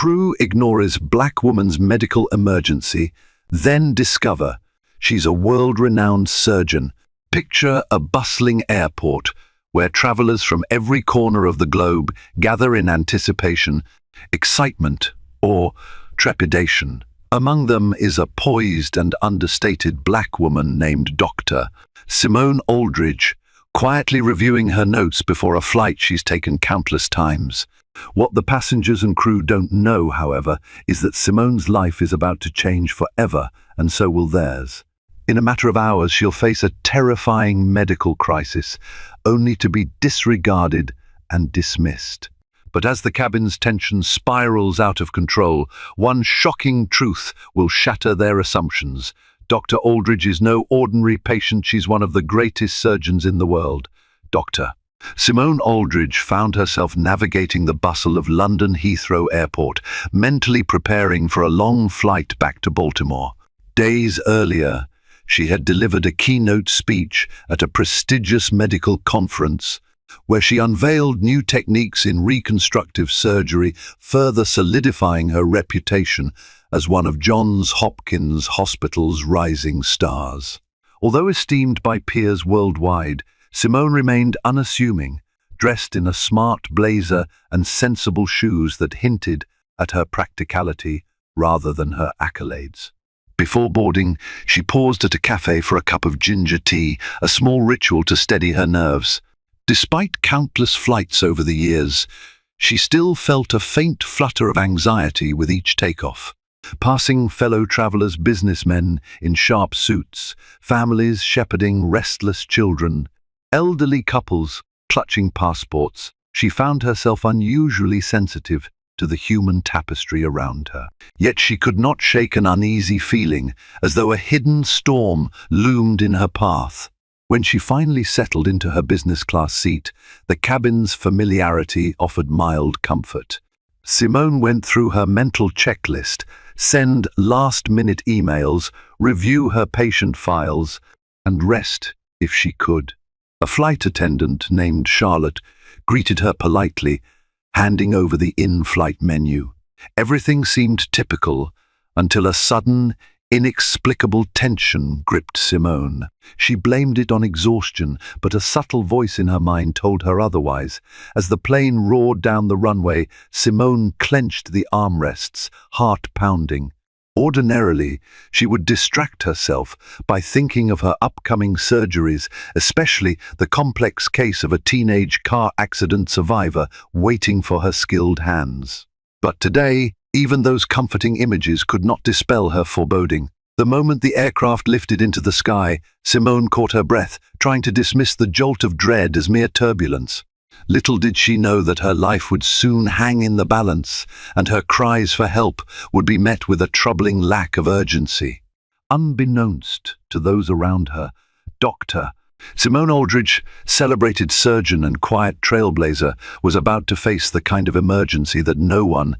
Crew ignores black woman's medical emergency, then discover she's a world-renowned surgeon. Picture a bustling airport where travelers from every corner of the globe gather in anticipation, excitement, or trepidation. Among them is a poised and understated black woman named Dr. Simone Aldridge, quietly reviewing her notes before a flight she's taken countless times. What the passengers and crew don't know, however, is that Simone's life is about to change forever, and so will theirs. In a matter of hours, she'll face a terrifying medical crisis, only to be disregarded and dismissed. But as the cabin's tension spirals out of control, one shocking truth will shatter their assumptions. Dr. Aldridge is no ordinary patient. She's one of the greatest surgeons in the world. Dr. Simone Aldridge found herself navigating the bustle of London Heathrow Airport, mentally preparing for a long flight back to Baltimore. Days earlier, she had delivered a keynote speech at a prestigious medical conference where she unveiled new techniques in reconstructive surgery, further solidifying her reputation as one of Johns Hopkins Hospital's rising stars. Although esteemed by peers worldwide, Simone remained unassuming, dressed in a smart blazer and sensible shoes that hinted at her practicality rather than her accolades. Before boarding, she paused at a cafe for a cup of ginger tea, a small ritual to steady her nerves. Despite countless flights over the years, she still felt a faint flutter of anxiety with each takeoff. Passing fellow travelers, businessmen in sharp suits, families shepherding restless children, elderly couples clutching passports, she found herself unusually sensitive to the human tapestry around her. Yet she could not shake an uneasy feeling, as though a hidden storm loomed in her path. When she finally settled into her business-class seat, the cabin's familiarity offered mild comfort. Simone went through her mental checklist, send last-minute emails, review her patient files, and rest if she could. A flight attendant named Charlotte greeted her politely, handing over the in-flight menu. Everything seemed typical until a sudden, inexplicable tension gripped Simone. She blamed it on exhaustion, but a subtle voice in her mind told her otherwise. As the plane roared down the runway, Simone clenched the armrests, heart pounding. Ordinarily, she would distract herself by thinking of her upcoming surgeries, especially the complex case of a teenage car accident survivor waiting for her skilled hands. But today, even those comforting images could not dispel her foreboding. The moment the aircraft lifted into the sky, Simone caught her breath, trying to dismiss the jolt of dread as mere turbulence. Little did she know that her life would soon hang in the balance, and her cries for help would be met with a troubling lack of urgency. Unbeknownst to those around her, Dr. Simone Aldridge, celebrated surgeon and quiet trailblazer, was about to face the kind of emergency that no one,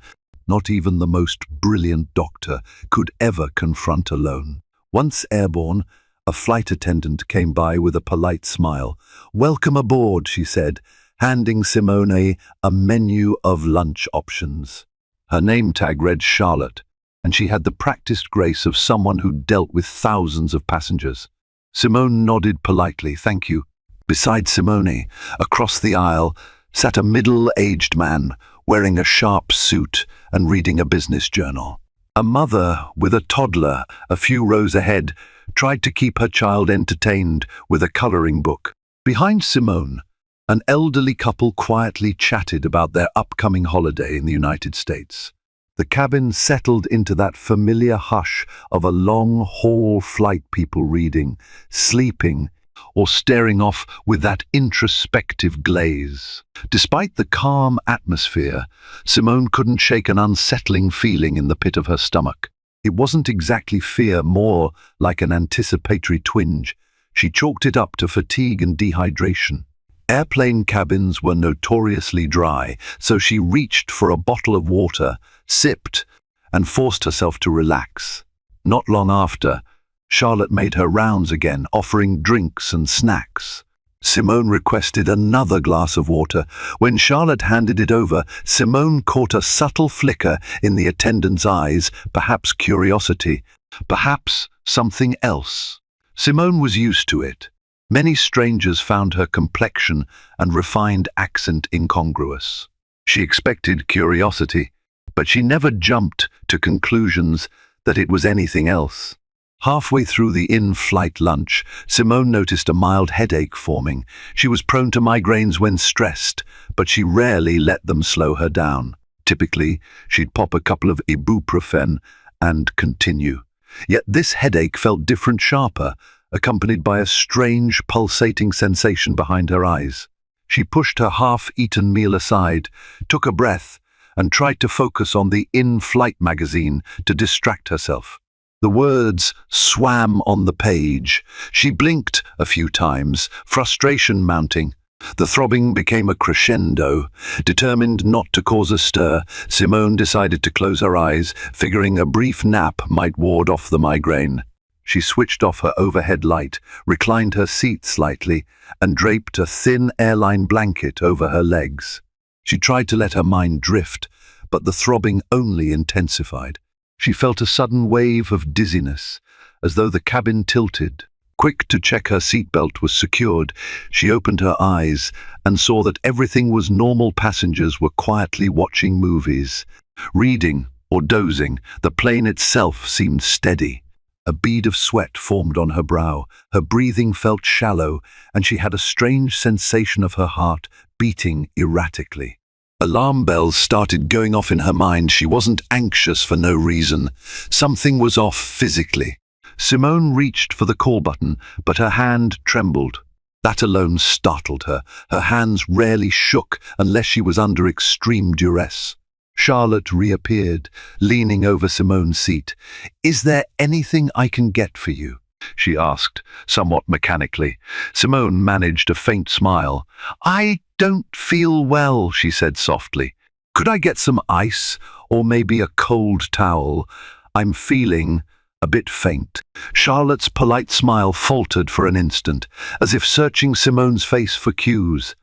not even the most brilliant doctor, could ever confront alone. Once airborne, a flight attendant came by with a polite smile. "Welcome aboard," she said, handing Simone a menu of lunch options. Her name tag read Charlotte, and she had the practiced grace of someone who dealt with thousands of passengers. Simone nodded politely, "Thank you." Beside Simone, across the aisle, sat a middle-aged man wearing a sharp suit and reading a business journal. A mother with a toddler a few rows ahead tried to keep her child entertained with a coloring book. Behind Simone, an elderly couple quietly chatted about their upcoming holiday in the United States. The cabin settled into that familiar hush of a long-haul flight, people reading, sleeping, or staring off with that introspective glaze. Despite the calm atmosphere, Simone couldn't shake an unsettling feeling in the pit of her stomach. It wasn't exactly fear, more like an anticipatory twinge. She chalked it up to fatigue and dehydration. Airplane cabins were notoriously dry, so she reached for a bottle of water, sipped, and forced herself to relax. Not long after, Charlotte made her rounds again, offering drinks and snacks. Simone requested another glass of water. When Charlotte handed it over, Simone caught a subtle flicker in the attendant's eyes, perhaps curiosity, perhaps something else. Simone was used to it. Many strangers found her complexion and refined accent incongruous. She expected curiosity, but she never jumped to conclusions that it was anything else. Halfway through the in-flight lunch, Simone noticed a mild headache forming. She was prone to migraines when stressed, but she rarely let them slow her down. Typically, she'd pop a couple of ibuprofen and continue. Yet this headache felt different, sharper, accompanied by a strange, pulsating sensation behind her eyes. She pushed her half-eaten meal aside, took a breath, and tried to focus on the in-flight magazine to distract herself. The words swam on the page. She blinked a few times, frustration mounting. The throbbing became a crescendo. Determined not to cause a stir, Simone decided to close her eyes, figuring a brief nap might ward off the migraine. She switched off her overhead light, reclined her seat slightly, and draped a thin airline blanket over her legs. She tried to let her mind drift, but the throbbing only intensified. She felt a sudden wave of dizziness, as though the cabin tilted. Quick to check her seatbelt was secured, she opened her eyes and saw that everything was normal. Passengers were quietly watching movies, reading or dozing. The plane itself seemed steady. A bead of sweat formed on her brow. Her breathing felt shallow, and she had a strange sensation of her heart beating erratically. Alarm bells started going off in her mind. She wasn't anxious for no reason. Something was off physically. Simone reached for the call button, but her hand trembled. That alone startled her. Her hands rarely shook unless she was under extreme duress. Charlotte reappeared, leaning over Simone's seat. "Is there anything I can get for you?" she asked, somewhat mechanically. Simone managed a faint smile. "I don't feel well," she said softly. "Could I get some ice, or maybe a cold towel? I'm feeling a bit faint." Charlotte's polite smile faltered for an instant, as if searching Simone's face for cues.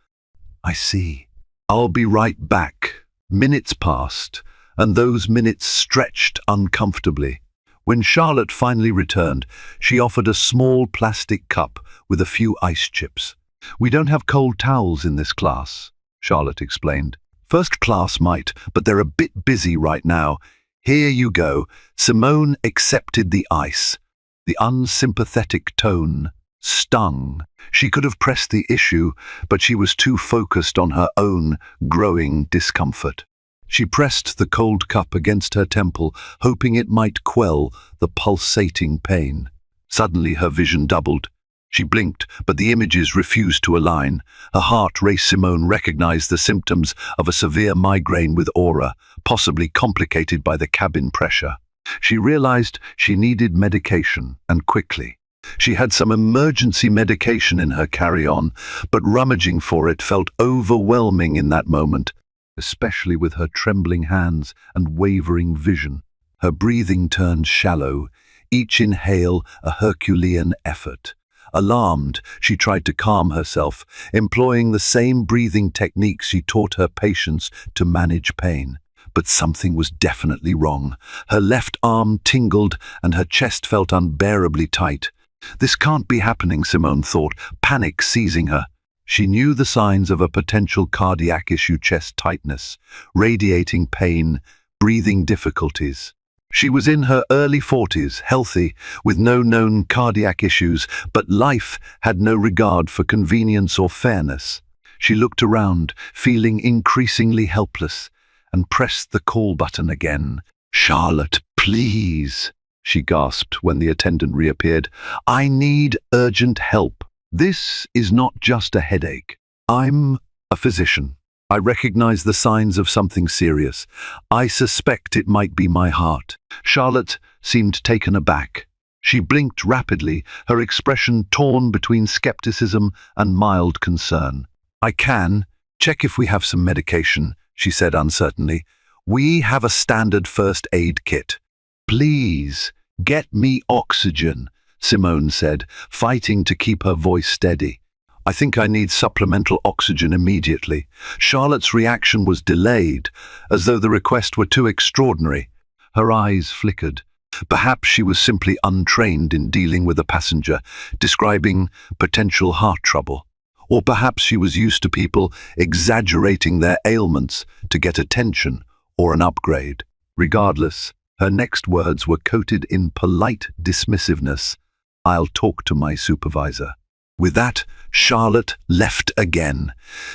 "I see. I'll be right back." Minutes passed, and those minutes stretched uncomfortably. When Charlotte finally returned, she offered a small plastic cup with a few ice chips. "We don't have cold towels in this class," Charlotte explained. "First class might, but they're a bit busy right now. Here you go." Simone accepted the ice. The unsympathetic tone stung. She could have pressed the issue, but she was too focused on her own growing discomfort. She pressed the cold cup against her temple, hoping it might quell the pulsating pain. Suddenly her vision doubled. She blinked, but the images refused to align. Her heart raced. Simone recognized the symptoms of a severe migraine with aura, possibly complicated by the cabin pressure. She realized she needed medication, and quickly. She had some emergency medication in her carry-on, but rummaging for it felt overwhelming in that moment, especially with her trembling hands and wavering vision. Her breathing turned shallow, each inhale a Herculean effort. Alarmed, she tried to calm herself, employing the same breathing techniques she taught her patients to manage pain. But something was definitely wrong. Her left arm tingled and her chest felt unbearably tight. "This can't be happening," Simone thought, panic seizing her. She knew the signs of a potential cardiac issue: chest tightness, radiating pain, breathing difficulties. She was in her early 40s, healthy, with no known cardiac issues, but life had no regard for convenience or fairness. She looked around, feeling increasingly helpless, and pressed the call button again. "Charlotte, please," she gasped when the attendant reappeared. "I need urgent help. This is not just a headache. I'm a physician. I recognize the signs of something serious. I suspect it might be my heart." Charlotte seemed taken aback. She blinked rapidly, her expression torn between skepticism and mild concern. "I can check if we have some medication," she said uncertainly. "We have a standard first aid kit." "Please, get me oxygen," Simone said, fighting to keep her voice steady. I think I need supplemental oxygen immediately. Charlotte's reaction was delayed, as though the request were too extraordinary. Her eyes flickered. Perhaps she was simply untrained in dealing with a passenger, describing potential heart trouble. Or perhaps she was used to people exaggerating their ailments to get attention or an upgrade. Regardless, her next words were coated in polite dismissiveness. "I'll talk to my supervisor." With that, Charlotte left again.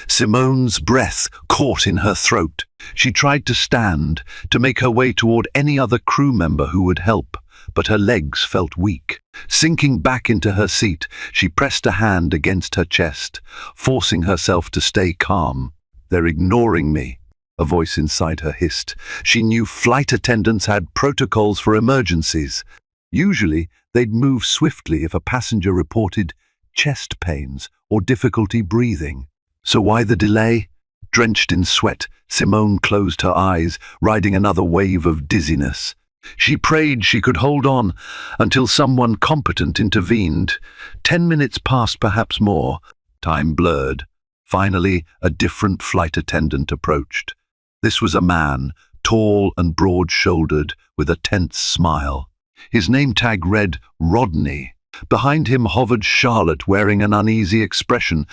Simone's breath caught in her throat. She tried to stand, to make her way toward any other crew member who would help, but her legs felt weak. Sinking back into her seat, she pressed a hand against her chest, forcing herself to stay calm. "They're ignoring me," a voice inside her hissed. She knew flight attendants had protocols for emergencies. Usually, they'd move swiftly if a passenger reported chest pains or difficulty breathing. So why the delay? Drenched in sweat, Simone closed her eyes, riding another wave of dizziness. She prayed she could hold on until someone competent intervened. 10 minutes passed, perhaps more. Time blurred. Finally, a different flight attendant approached. This was a man, tall and broad-shouldered, with a tense smile. His name tag read Rodney. Behind him hovered Charlotte, wearing an uneasy expression.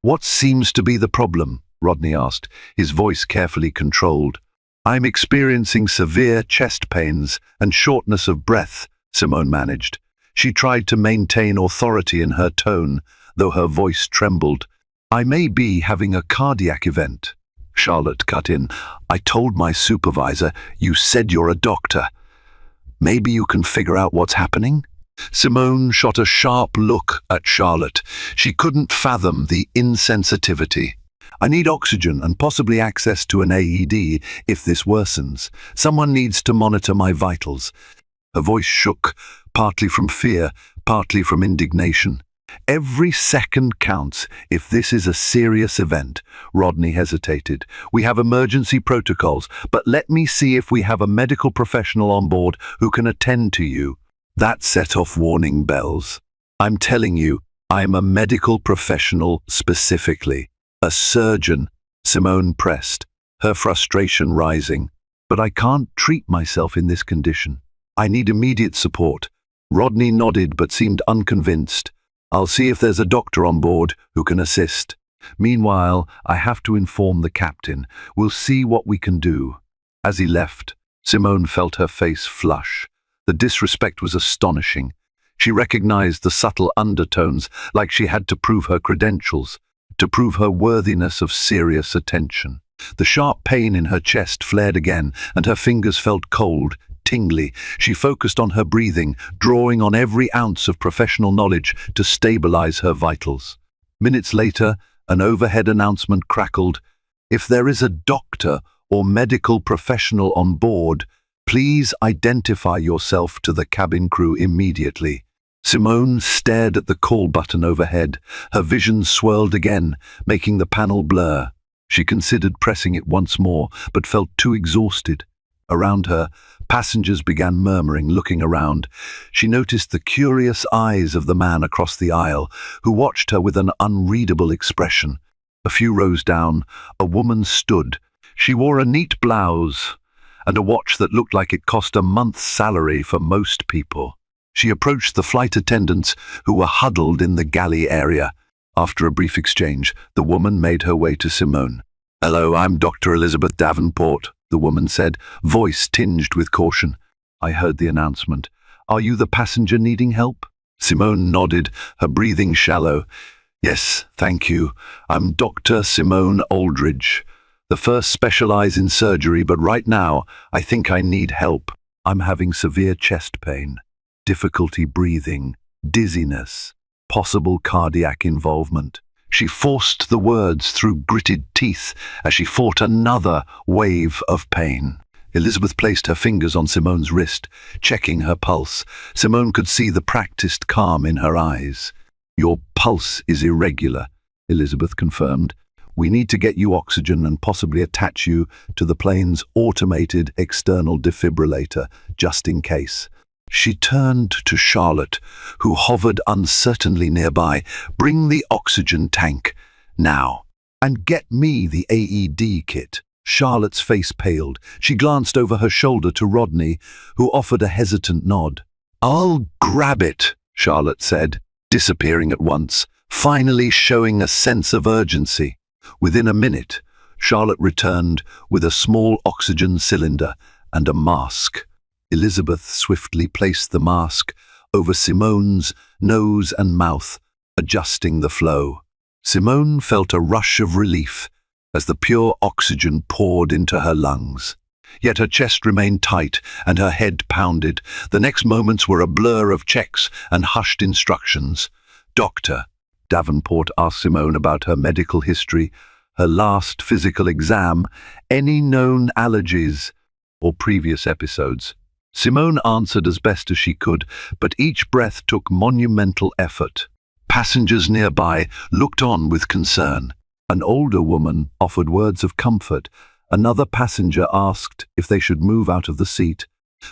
"What seems to be the problem?" Rodney asked, his voice carefully controlled. "I'm experiencing severe chest pains and shortness of breath," Simone managed. She tried to maintain authority in her tone, though her voice trembled. "I may be having a cardiac event." Charlotte cut in. "I told my supervisor you said you're a doctor. Maybe you can figure out what's happening?" Simone shot a sharp look at Charlotte. She couldn't fathom the insensitivity. "I need oxygen and possibly access to an AED if this worsens. Someone needs to monitor my vitals." Her voice shook, partly from fear, partly from indignation. "Every second counts if this is a serious event." Rodney hesitated. "We have emergency protocols, but let me see if we have a medical professional on board who can attend to you." That set off warning bells. "I'm telling you, I'm a medical professional specifically. A surgeon," Simone pressed, her frustration rising. "But I can't treat myself in this condition. I need immediate support." Rodney nodded but seemed unconvinced. "I'll see if there's a doctor on board who can assist. Meanwhile, I have to inform the captain. We'll see what we can do." As he left, Simone felt her face flush. The disrespect was astonishing. She recognized the subtle undertones, like she had to prove her credentials, to prove her worthiness of serious attention. The sharp pain in her chest flared again, and her fingers felt cold, tingly. She focused on her breathing, drawing on every ounce of professional knowledge to stabilize her vitals. Minutes later, an overhead announcement crackled. "If there is a doctor or medical professional on board, please identify yourself to the cabin crew immediately." Simone stared at the call button overhead. Her vision swirled again, making the panel blur. She considered pressing it once more, but felt too exhausted. Around her, passengers began murmuring, looking around. She noticed the curious eyes of the man across the aisle, who watched her with an unreadable expression. A few rows down, a woman stood. She wore a neat blouse and a watch that looked like it cost a month's salary for most people. She approached the flight attendants who were huddled in the galley area. After a brief exchange, the woman made her way to Simone. "Hello, I'm Dr. Elizabeth Davenport," the woman said, voice tinged with caution. "I heard the announcement. Are you the passenger needing help?" Simone nodded, her breathing shallow. "Yes, thank you. I'm Dr. Simone Aldridge. The first specialize in surgery, but right now, I think I need help. I'm having severe chest pain, difficulty breathing, dizziness, possible cardiac involvement." She forced the words through gritted teeth as she fought another wave of pain. Elizabeth placed her fingers on Simone's wrist, checking her pulse. Simone could see the practiced calm in her eyes. "Your pulse is irregular," Elizabeth confirmed. "We need to get you oxygen and possibly attach you to the plane's automated external defibrillator, just in case." She turned to Charlotte, who hovered uncertainly nearby. "Bring the oxygen tank, now. And get me the AED kit." Charlotte's face paled. She glanced over her shoulder to Rodney, who offered a hesitant nod. "I'll grab it," Charlotte said, disappearing at once, finally showing a sense of urgency. Within a minute, Charlotte returned with a small oxygen cylinder and a mask. Elizabeth swiftly placed the mask over Simone's nose and mouth, adjusting the flow. Simone felt a rush of relief as the pure oxygen poured into her lungs. Yet her chest remained tight and her head pounded. The next moments were a blur of checks and hushed instructions. "Doctor," Davenport asked Simone about her medical history, her last physical exam, any known allergies or previous episodes. Simone answered as best as she could, but each breath took monumental effort. Passengers nearby looked on with concern. An older woman offered words of comfort. Another passenger asked if they should move out of the seat,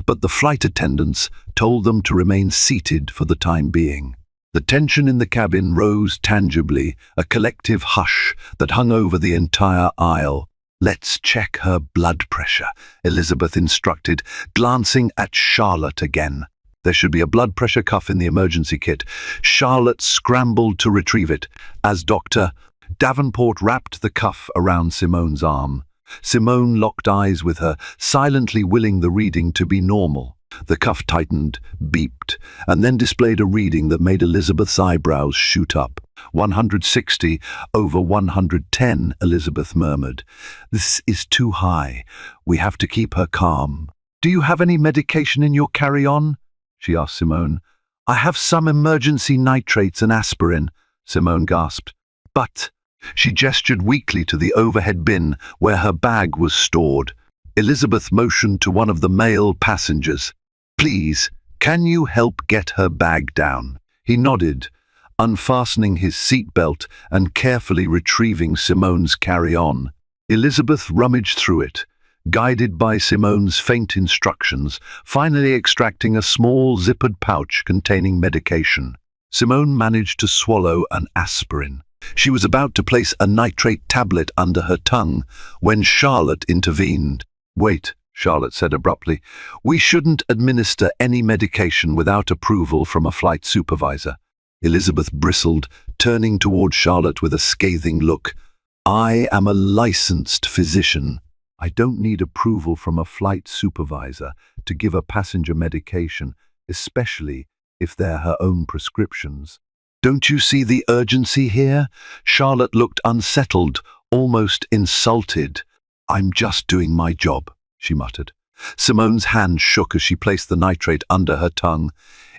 but the flight attendants told them to remain seated for the time being. The tension in the cabin rose tangibly, a collective hush that hung over the entire aisle. "Let's check her blood pressure," Elizabeth instructed, glancing at Charlotte again. There should be a blood pressure cuff in the emergency kit. Charlotte scrambled to retrieve it. As Dr. Davenport wrapped the cuff around Simone's arm. Simone locked eyes with her, silently willing the reading to be normal. The cuff tightened, beeped, and then displayed a reading that made Elizabeth's eyebrows shoot up. 160 over 110, Elizabeth murmured. "This is too high. We have to keep her calm." "Do you have any medication in your carry-on?" she asked Simone. "I have some emergency nitrates and aspirin," Simone gasped. "But—" She gestured weakly to the overhead bin where her bag was stored. Elizabeth motioned to one of the male passengers. "Please, can you help get her bag down?" He nodded, unfastening his seatbelt and carefully retrieving Simone's carry-on. Elizabeth rummaged through it, guided by Simone's faint instructions, finally extracting a small zippered pouch containing medication. Simone managed to swallow an aspirin. She was about to place a nitrate tablet under her tongue when Charlotte intervened. "Wait," Charlotte said abruptly. "We shouldn't administer any medication without approval from a flight supervisor." Elizabeth bristled, turning toward Charlotte with a scathing look. "I am a licensed physician. I don't need approval from a flight supervisor to give a passenger medication, especially if they're her own prescriptions." "Don't you see the urgency here?" Charlotte looked unsettled, almost insulted. "I'm just doing my job," she muttered. Simone's hand shook as she placed the nitrate under her tongue,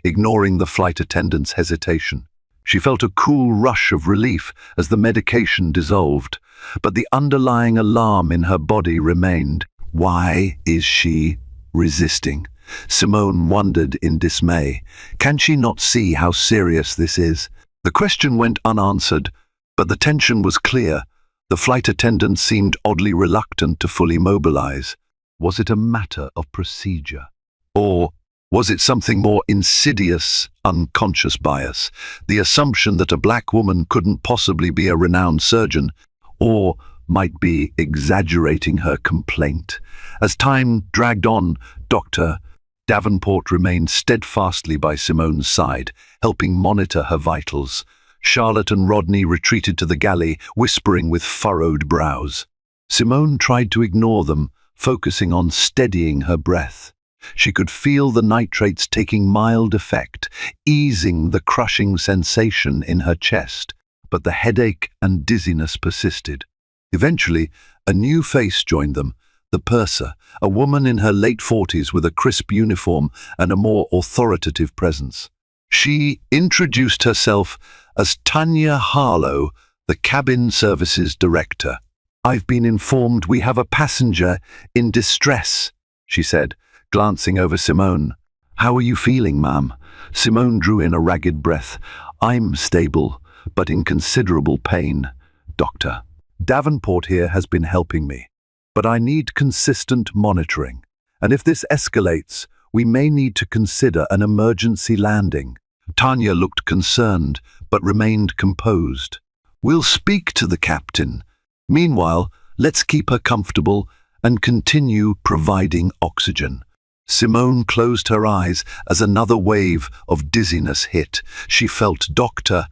ignoring the flight attendant's hesitation. She felt a cool rush of relief as the medication dissolved, but the underlying alarm in her body remained. Why is she resisting? Simone wondered in dismay. Can she not see how serious this is? The question went unanswered, but the tension was clear. The flight attendant seemed oddly reluctant to fully mobilize. Was it a matter of procedure? Or was it something more insidious, unconscious bias? The assumption that a black woman couldn't possibly be a renowned surgeon, or might be exaggerating her complaint. As time dragged on, Dr. Davenport remained steadfastly by Simone's side, helping monitor her vitals. Charlotte and Rodney retreated to the galley, whispering with furrowed brows. Simone tried to ignore them, focusing on steadying her breath. She could feel the nitrates taking mild effect, easing the crushing sensation in her chest, but the headache and dizziness persisted. Eventually, a new face joined them, the purser, a woman in her late 40s with a crisp uniform and a more authoritative presence. She introduced herself as Tanya Harlow, the cabin services director. "I've been informed we have a passenger in distress," she said, glancing over Simone. "How are you feeling, ma'am?" Simone drew in a ragged breath. "I'm stable, but in considerable pain, doctor. Davenport here has been helping me, but I need consistent monitoring. And if this escalates, We may need to consider an emergency landing." Tanya looked concerned, but remained composed. "We'll speak to the captain. Meanwhile, let's keep her comfortable and continue providing oxygen." Simone closed her eyes as another wave of dizziness hit. She felt Dr.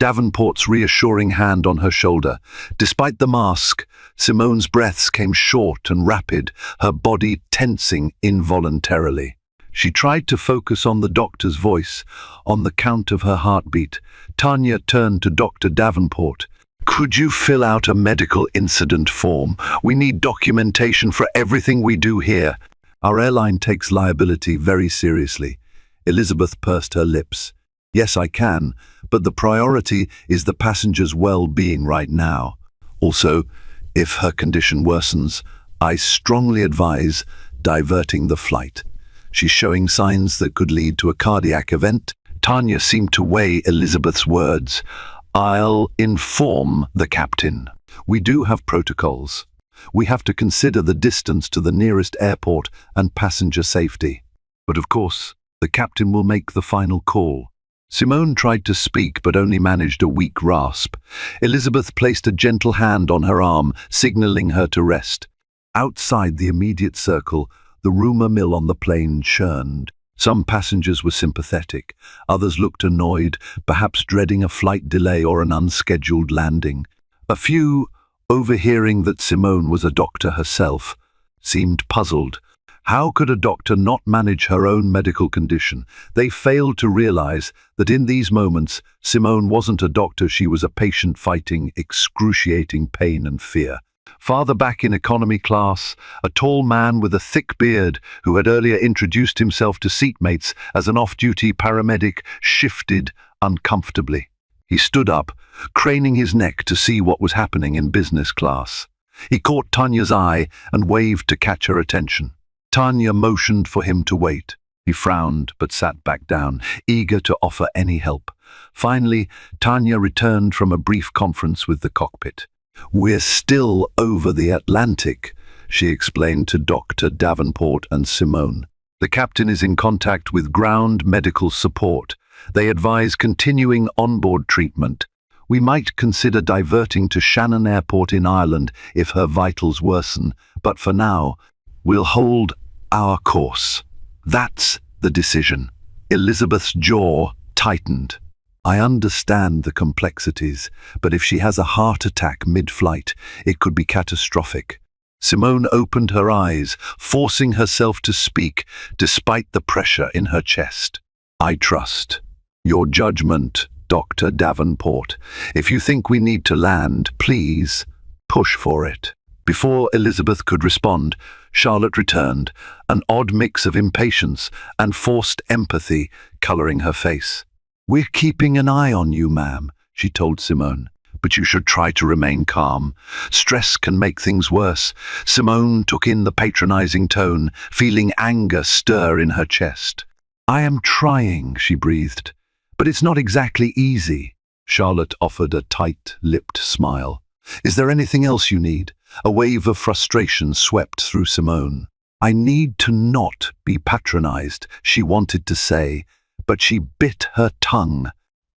Davenport's reassuring hand on her shoulder. Despite the mask, Simone's breaths came short and rapid, her body tensing involuntarily. She tried to focus on the doctor's voice, on the count of her heartbeat. Tanya turned to Dr. Davenport. "Could you fill out a medical incident form? We need documentation for everything we do here." "Our airline takes liability very seriously." Elizabeth pursed her lips. "Yes, I can, but the priority is the passenger's well-being right now. Also, if her condition worsens, I strongly advise diverting the flight. She's showing signs that could lead to a cardiac event." Tanya seemed to weigh Elizabeth's words. "I'll inform the captain. We do have protocols. We have to consider the distance to the nearest airport and passenger safety. But of course, the captain will make the final call." Simone tried to speak but only managed a weak rasp. Elizabeth placed a gentle hand on her arm, signaling her to rest. Outside the immediate circle, the rumour mill on the plane churned. Some passengers were sympathetic, others looked annoyed, perhaps dreading a flight delay or an unscheduled landing. A few, overhearing that Simone was a doctor herself, seemed puzzled. How could a doctor not manage her own medical condition? They failed to realize that in these moments, Simone wasn't a doctor, she was a patient fighting excruciating pain and fear. Farther back in economy class, a tall man with a thick beard, who had earlier introduced himself to seatmates as an off-duty paramedic, shifted uncomfortably. He stood up, craning his neck to see what was happening in business class. He caught Tanya's eye and waved to catch her attention. Tanya motioned for him to wait. He frowned but sat back down, eager to offer any help. Finally, Tanya returned from a brief conference with the cockpit. "We're still over the Atlantic," she explained to Dr. Davenport and Simone. "The captain is in contact with ground medical support. They advise continuing onboard treatment. We might consider diverting to Shannon Airport in Ireland if her vitals worsen, but for now, we'll hold our course." "That's the decision." Elizabeth's jaw tightened. "I understand the complexities, but if she has a heart attack mid-flight, it could be catastrophic." Simone opened her eyes, forcing herself to speak despite the pressure in her chest. "I trust your judgment, Dr. Davenport. If you think we need to land, please push for it." Before Elizabeth could respond, Charlotte returned, an odd mix of impatience and forced empathy coloring her face. "We're keeping an eye on you, ma'am," she told Simone, "but you should try to remain calm. Stress can make things worse." Simone took in the patronizing tone, feeling anger stir in her chest. "I am trying," she breathed, "but it's not exactly easy." Charlotte offered a tight-lipped smile. "Is there anything else you need?" A wave of frustration swept through Simone. "I need to not be patronized," she wanted to say, but she bit her tongue.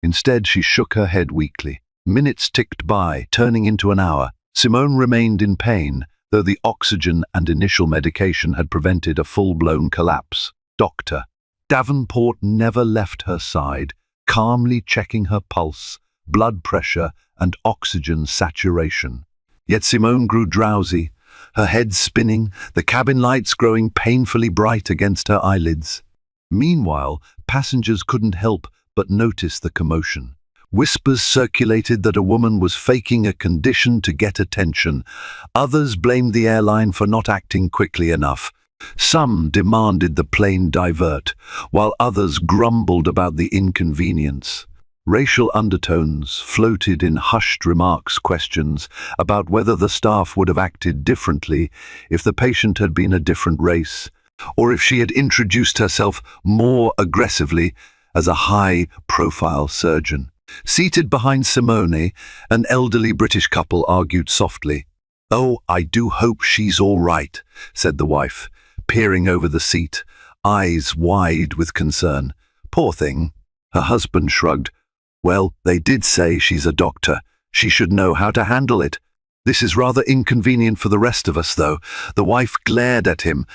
Instead, she shook her head weakly. Minutes ticked by, turning into an hour. Simone remained in pain, though the oxygen and initial medication had prevented a full-blown collapse. Dr. Davenport never left her side, calmly checking her pulse, blood pressure, and oxygen saturation. Yet Simone grew drowsy, her head spinning, the cabin lights growing painfully bright against her eyelids. Meanwhile, passengers couldn't help but notice the commotion. Whispers circulated that a woman was faking a condition to get attention. Others blamed the airline for not acting quickly enough. Some demanded the plane divert, while others grumbled about the inconvenience. Racial undertones floated in hushed remarks, questions about whether the staff would have acted differently if the patient had been a different race, or if she had introduced herself more aggressively as a high-profile surgeon. Seated behind Simone, an elderly British couple argued softly. "Oh, I do hope she's all right," said the wife, peering over the seat. eyes wide with concern. Poor thing. Her husband shrugged. Well, they did say she's a doctor. She should know how to handle it. This is rather inconvenient for the rest of us, though. The wife glared at him.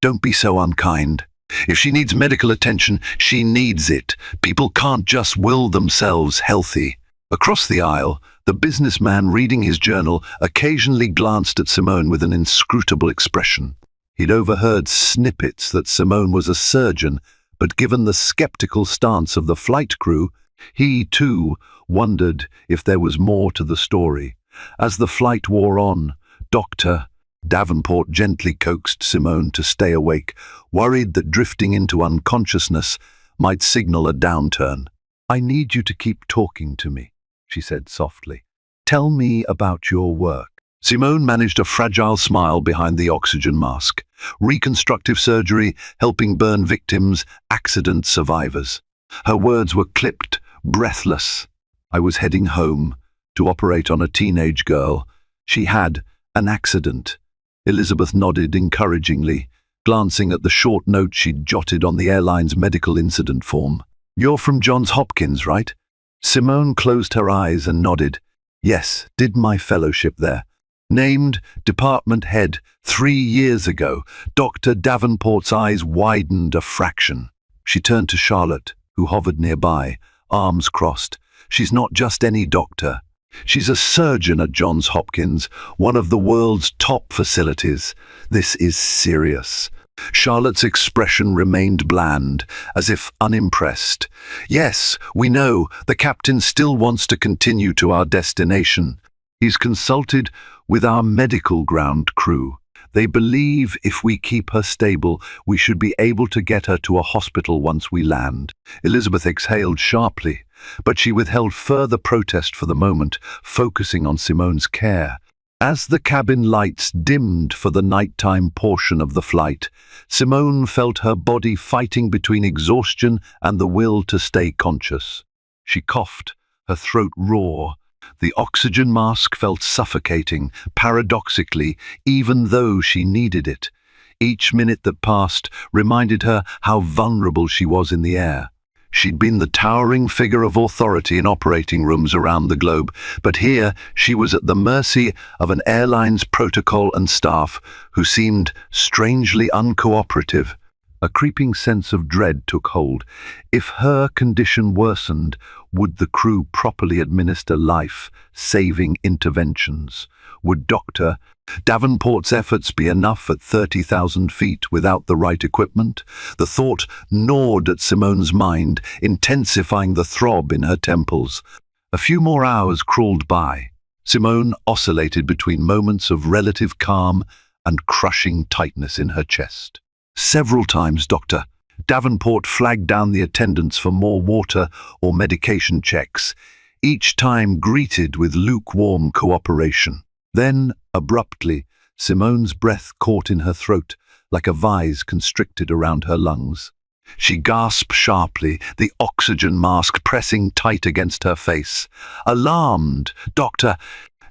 Don't be so unkind. If she needs medical attention, she needs it. People can't just will themselves healthy. Across the aisle, the businessman reading his journal occasionally glanced at Simone with an inscrutable expression. He'd overheard snippets that Simone was a surgeon, but given the skeptical stance of the flight crew, he, too, wondered if there was more to the story. As the flight wore on, Dr. Davenport gently coaxed Simone to stay awake, worried that drifting into unconsciousness might signal a downturn. I need you to keep talking to me, she said softly. Tell me about your work. Simone managed a fragile smile behind the oxygen mask. Reconstructive surgery, helping burn victims, accident survivors. Her words were clipped, breathless. I was heading home to operate on a teenage girl. She had an accident. Elizabeth nodded encouragingly, glancing at the short note she'd jotted on the airline's medical incident form. You're from Johns Hopkins, right? Simone closed her eyes and nodded. Yes, did my fellowship there. Named department head 3 years ago. Dr. Davenport's eyes widened a fraction. She turned to Charlotte, who hovered nearby, arms crossed. She's not just any doctor. She's a surgeon at Johns Hopkins, one of the world's top facilities. This is serious. Charlotte's expression remained bland, as if unimpressed. Yes, we know, the captain still wants to continue to our destination. He's consulted with our medical ground crew. They believe if we keep her stable, we should be able to get her to a hospital once we land. Elizabeth exhaled sharply, but she withheld further protest for the moment, focusing on Simone's care. As the cabin lights dimmed for the nighttime portion of the flight, Simone felt her body fighting between exhaustion and the will to stay conscious. She coughed, her throat raw. The oxygen mask felt suffocating, paradoxically, even though she needed it. Each minute that passed reminded her how vulnerable she was in the air. She'd been the towering figure of authority in operating rooms around the globe, but here she was at the mercy of an airline's protocol and staff who seemed strangely uncooperative. A creeping sense of dread took hold. If her condition worsened, would the crew properly administer life-saving interventions? Would Dr. Davenport's efforts be enough at 30,000 feet without the right equipment? The thought gnawed at Simone's mind, intensifying the throb in her temples. A few more hours crawled by. Simone oscillated between moments of relative calm and crushing tightness in her chest. Several times, Dr. Davenport flagged down the attendants for more water or medication checks, each time greeted with lukewarm cooperation. Then, abruptly, Simone's breath caught in her throat, like a vise constricted around her lungs. She gasped sharply, the oxygen mask pressing tight against her face. Alarmed, Dr.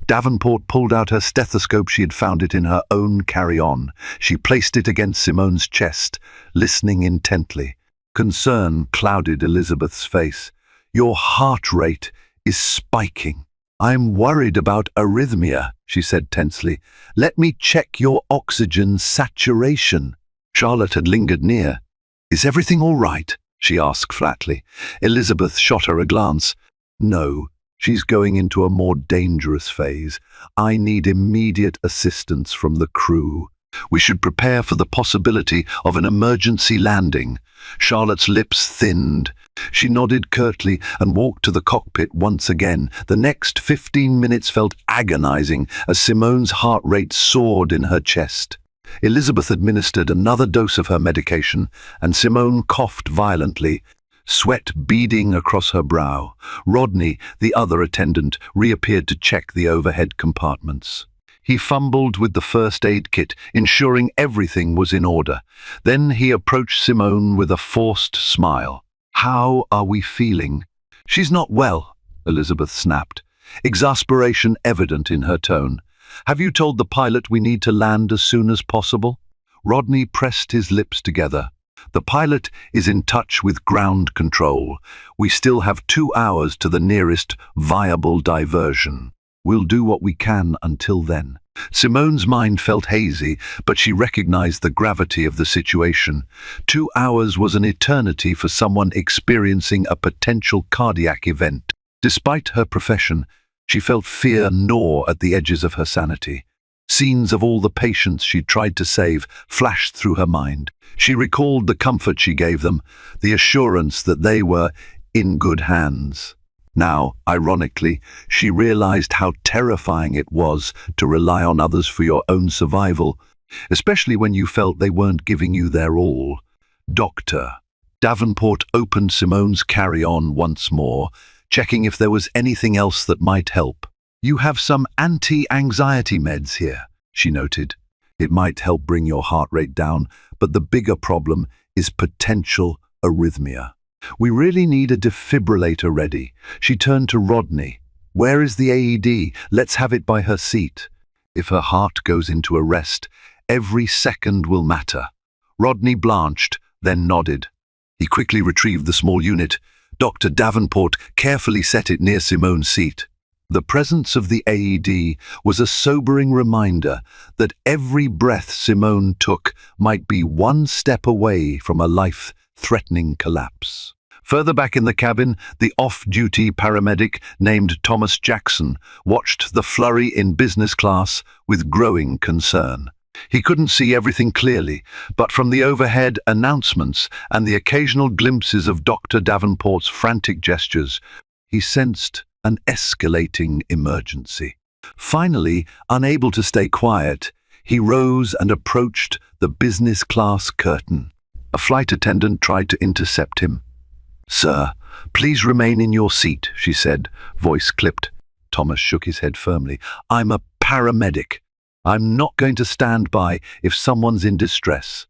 Davenport pulled out her stethoscope. She had found it in her own carry-on. She placed it against Simone's chest, listening intently. Concern clouded Elizabeth's face. Your heart rate is spiking. I'm worried about arrhythmia, she said tensely. Let me check your oxygen saturation. Charlotte had lingered near. Is everything all right? She asked flatly. Elizabeth shot her a glance. No. She's going into a more dangerous phase. I need immediate assistance from the crew. We should prepare for the possibility of an emergency landing. Charlotte's lips thinned. She nodded curtly and walked to the cockpit once again. The next 15 minutes felt agonizing as Simone's heart rate soared in her chest. Elizabeth administered another dose of her medication, and Simone coughed violently, sweat beading across her brow. Rodney, the other attendant, reappeared to check the overhead compartments. He fumbled with the first aid kit, ensuring everything was in order. Then he approached Simone with a forced smile. How are we feeling? She's not well, Elizabeth snapped, exasperation evident in her tone. Have you told the pilot we need to land as soon as possible? Rodney pressed his lips together. The pilot is in touch with ground control. We still have 2 hours to the nearest viable diversion. We'll do what we can until then. Simone's mind felt hazy, but she recognized the gravity of the situation. 2 hours was an eternity for someone experiencing a potential cardiac event. Despite her profession, she felt fear gnaw at the edges of her sanity. Scenes of all the patients she'd tried to save flashed through her mind. She recalled the comfort she gave them, the assurance that they were in good hands. Now, ironically, she realized how terrifying it was to rely on others for your own survival, especially when you felt they weren't giving you their all. Doctor. Davenport opened Simone's carry-on once more, checking if there was anything else that might help. You have some anti-anxiety meds here, she noted. It might help bring your heart rate down, but the bigger problem is potential arrhythmia. We really need a defibrillator ready. She turned to Rodney. Where is the AED? Let's have it by her seat. If her heart goes into arrest, every second will matter. Rodney blanched, then nodded. He quickly retrieved the small unit. Dr. Davenport carefully set it near Simone's seat. The presence of the AED was a sobering reminder that every breath Simone took might be one step away from a life-threatening collapse. Further back in the cabin, the off-duty paramedic named Thomas Jackson watched the flurry in business class with growing concern. He couldn't see everything clearly, but from the overhead announcements and the occasional glimpses of Dr. Davenport's frantic gestures, he sensed an escalating emergency. Finally, unable to stay quiet, he rose and approached the business class curtain. A flight attendant tried to intercept him. "Sir, please remain in your seat," she said, voice clipped. Thomas shook his head firmly. "I'm a paramedic. I'm not going to stand by if someone's in distress.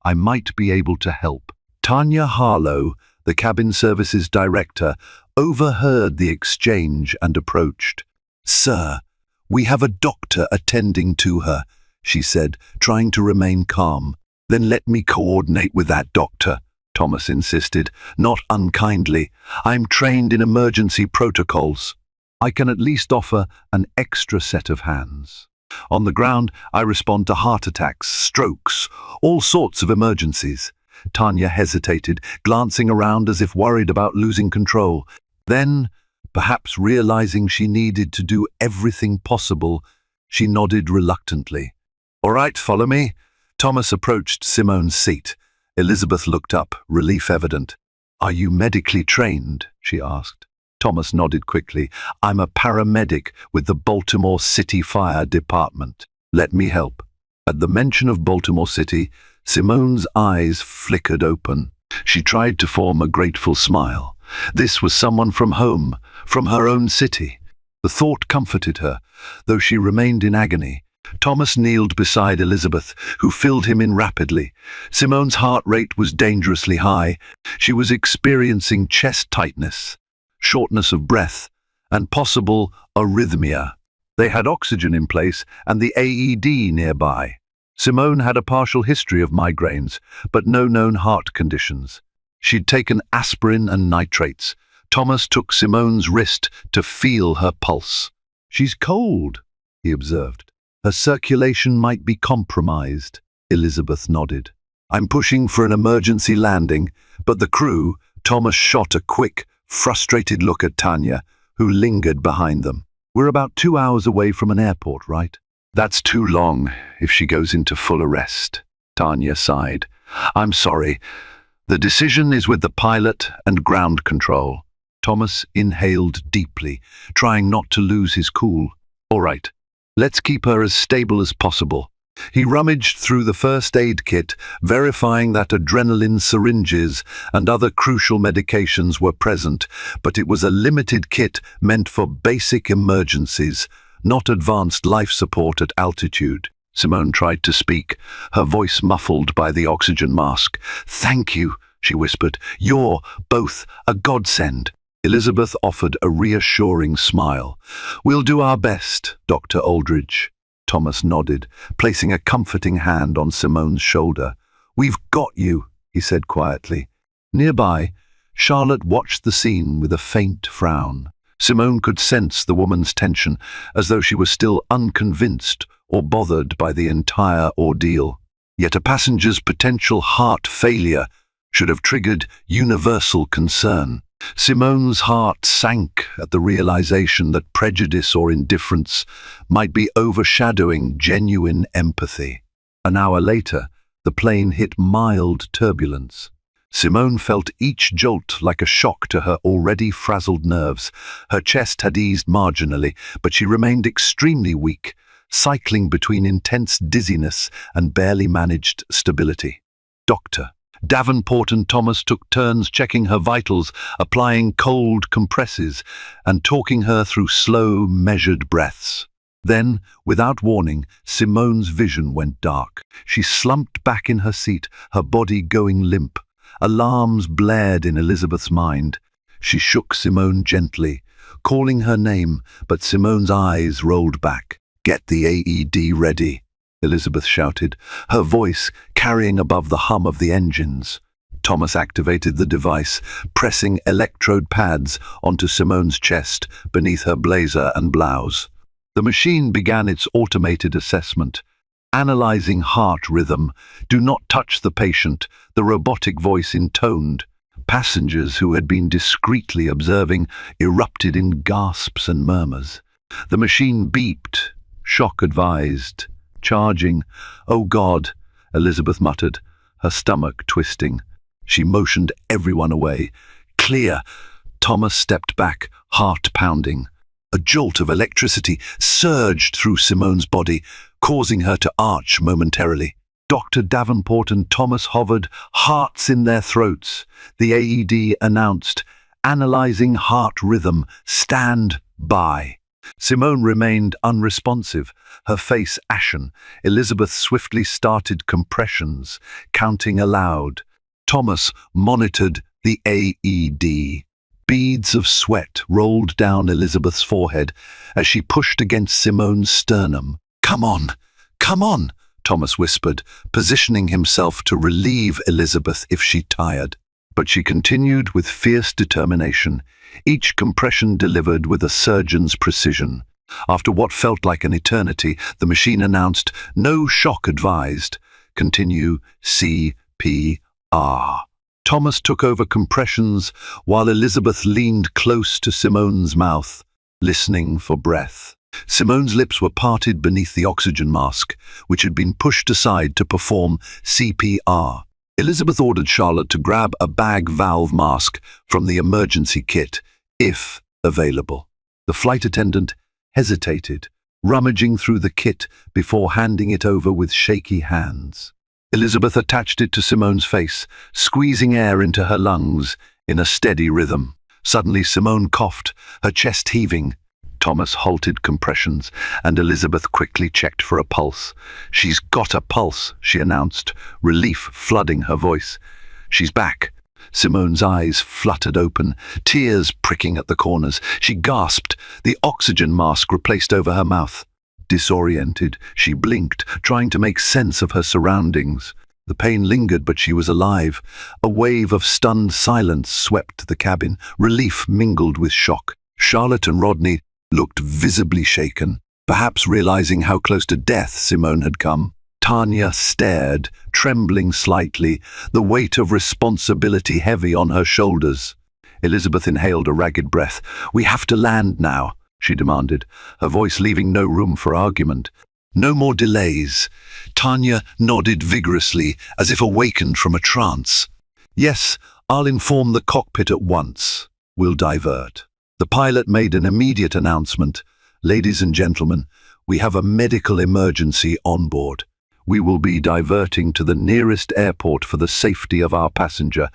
I might be able to help." Tanya Harlow, the cabin services director, overheard the exchange and approached. "Sir, we have a doctor attending to her," she said, trying to remain calm. "Then let me coordinate with that doctor," Thomas insisted, not unkindly. "I'm trained in emergency protocols. I can at least offer an extra set of hands. On the ground, I respond to heart attacks, strokes, all sorts of emergencies." Tanya hesitated, glancing around as if worried about losing control. Then, perhaps realizing she needed to do everything possible, she nodded reluctantly. "All right, follow me." Thomas approached Simone's seat. Elizabeth looked up, relief evident. "Are you medically trained?" she asked. Thomas nodded quickly. "I'm a paramedic with the Baltimore City Fire Department. Let me help." At the mention of Baltimore City, Simone's eyes flickered open. She tried to form a grateful smile. This was someone from home, from her own city. The thought comforted her, though she remained in agony. Thomas kneeled beside Elizabeth, who filled him in rapidly. Simone's heart rate was dangerously high. She was experiencing chest tightness, shortness of breath, and possible arrhythmia. They had oxygen in place and the AED nearby. Simone had a partial history of migraines, but no known heart conditions. She'd taken aspirin and nitrates. Thomas took Simone's wrist to feel her pulse. "She's cold," he observed. "Her circulation might be compromised." Elizabeth nodded. "I'm pushing for an emergency landing, but the crew..." Thomas shot a quick, frustrated look at Tanya, who lingered behind them. "We're about 2 hours away from an airport, right?" "That's too long if she goes into full arrest," Tanya sighed. "I'm sorry. The decision is with the pilot and ground control." Thomas inhaled deeply, trying not to lose his cool. "All right, let's keep her as stable as possible." He rummaged through the first aid kit, verifying that adrenaline syringes and other crucial medications were present, but it was a limited kit meant for basic emergencies, not advanced life support at altitude. Simone tried to speak, her voice muffled by the oxygen mask. "Thank you," she whispered. "You're both a godsend." Elizabeth offered a reassuring smile. "We'll do our best, Dr. Aldridge." Thomas nodded, placing a comforting hand on Simone's shoulder. "We've got you." he said quietly. Nearby, Charlotte watched the scene with a faint frown. Simone could sense the woman's tension, as though she was still unconvinced or bothered by the entire ordeal. Yet a passenger's potential heart failure should have triggered universal concern. Simone's heart sank at the realization that prejudice or indifference might be overshadowing genuine empathy. An hour later, the plane hit mild turbulence. Simone felt each jolt like a shock to her already frazzled nerves. Her chest had eased marginally, but she remained extremely weak, cycling between intense dizziness and barely managed stability. Dr. Davenport and Thomas took turns checking her vitals, applying cold compresses, and talking her through slow, measured breaths. Then, without warning, Simone's vision went dark. She slumped back in her seat, her body going limp. Alarms blared in Elizabeth's mind. She shook Simone gently, calling her name, but Simone's eyes rolled back. "Get the AED ready," Elizabeth shouted, her voice carrying above the hum of the engines. Thomas activated the device, pressing electrode pads onto Simone's chest beneath her blazer and blouse. The machine began its automated assessment. Analyzing heart rhythm, "Do not touch the patient," the robotic voice intoned. Passengers who had been discreetly observing erupted in gasps and murmurs. The machine beeped, shock advised. "Charging." "Oh God," Elizabeth muttered, her stomach twisting. She motioned everyone away. "Clear." Thomas stepped back, heart pounding. A jolt of electricity surged through Simone's body, causing her to arch momentarily. Dr. Davenport and Thomas hovered, hearts in their throats. The AED announced, "Analyzing heart rhythm. Stand by." Simone remained unresponsive, her face ashen. Elizabeth swiftly started compressions, counting aloud. Thomas monitored the AED. Beads of sweat rolled down Elizabeth's forehead as she pushed against Simone's sternum. "Come on, come on," Thomas whispered, positioning himself to relieve Elizabeth if she tired. But she continued with fierce determination, each compression delivered with a surgeon's precision. After what felt like an eternity, the machine announced, "No shock advised. Continue CPR." Thomas took over compressions while Elizabeth leaned close to Simone's mouth, listening for breath. Simone's lips were parted beneath the oxygen mask, which had been pushed aside to perform CPR. Elizabeth ordered Charlotte to grab a bag valve mask from the emergency kit, if available. The flight attendant hesitated, rummaging through the kit before handing it over with shaky hands. Elizabeth attached it to Simone's face, squeezing air into her lungs in a steady rhythm. Suddenly Simone coughed, her chest heaving. Thomas halted compressions, and Elizabeth quickly checked for a pulse. "She's got a pulse," she announced, relief flooding her voice. "She's back." Simone's eyes fluttered open, tears pricking at the corners. She gasped, the oxygen mask replaced over her mouth. Disoriented, she blinked, trying to make sense of her surroundings. The pain lingered, but she was alive. A wave of stunned silence swept the cabin, relief mingled with shock. Charlotte and Rodney looked visibly shaken, perhaps realizing how close to death Simone had come. Tanya stared, trembling slightly, the weight of responsibility heavy on her shoulders. Elizabeth inhaled a ragged breath. "We have to land now," she demanded, her voice leaving no room for argument. "No more delays." Tanya nodded vigorously, as if awakened from a trance. "Yes, I'll inform the cockpit at once. We'll divert." The pilot made an immediate announcement. "Ladies and gentlemen, we have a medical emergency on board. We will be diverting to the nearest airport for the safety of our passenger.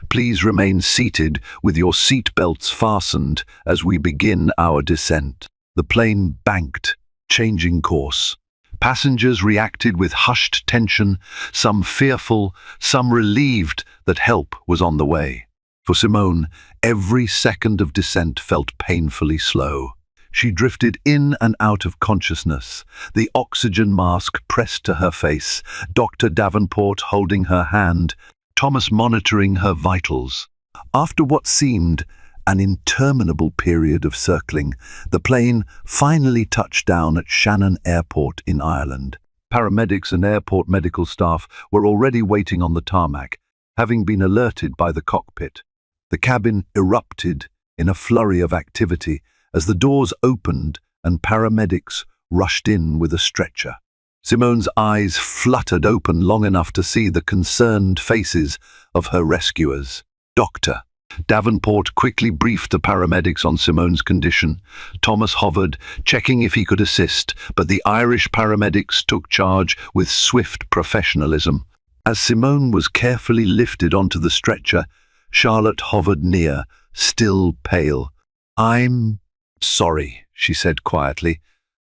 Please remain seated with your seat belts fastened as we begin our descent." The plane banked, changing course. Passengers reacted with hushed tension, some fearful, some relieved that help was on the way. For Simone, every second of descent felt painfully slow. She drifted in and out of consciousness, the oxygen mask pressed to her face, Dr. Davenport holding her hand. Thomas monitoring her vitals. After what seemed an interminable period of circling, the plane finally touched down at Shannon Airport in Ireland. Paramedics and airport medical staff were already waiting on the tarmac, having been alerted by the cockpit. The cabin erupted in a flurry of activity as the doors opened and paramedics rushed in with a stretcher. Simone's eyes fluttered open long enough to see the concerned faces of her rescuers. Doctor Davenport quickly briefed the paramedics on Simone's condition. Thomas hovered, checking if he could assist, but the Irish paramedics took charge with swift professionalism. As Simone was carefully lifted onto the stretcher, Charlotte hovered near, still pale. "I'm sorry," she said quietly,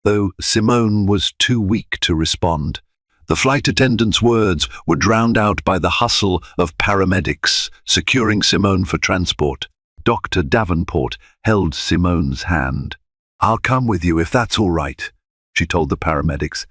though Simone was too weak to respond. The flight attendant's words were drowned out by the hustle of paramedics, securing Simone for transport. Dr. Davenport held Simone's hand. "I'll come with you if that's all right," she told the paramedics.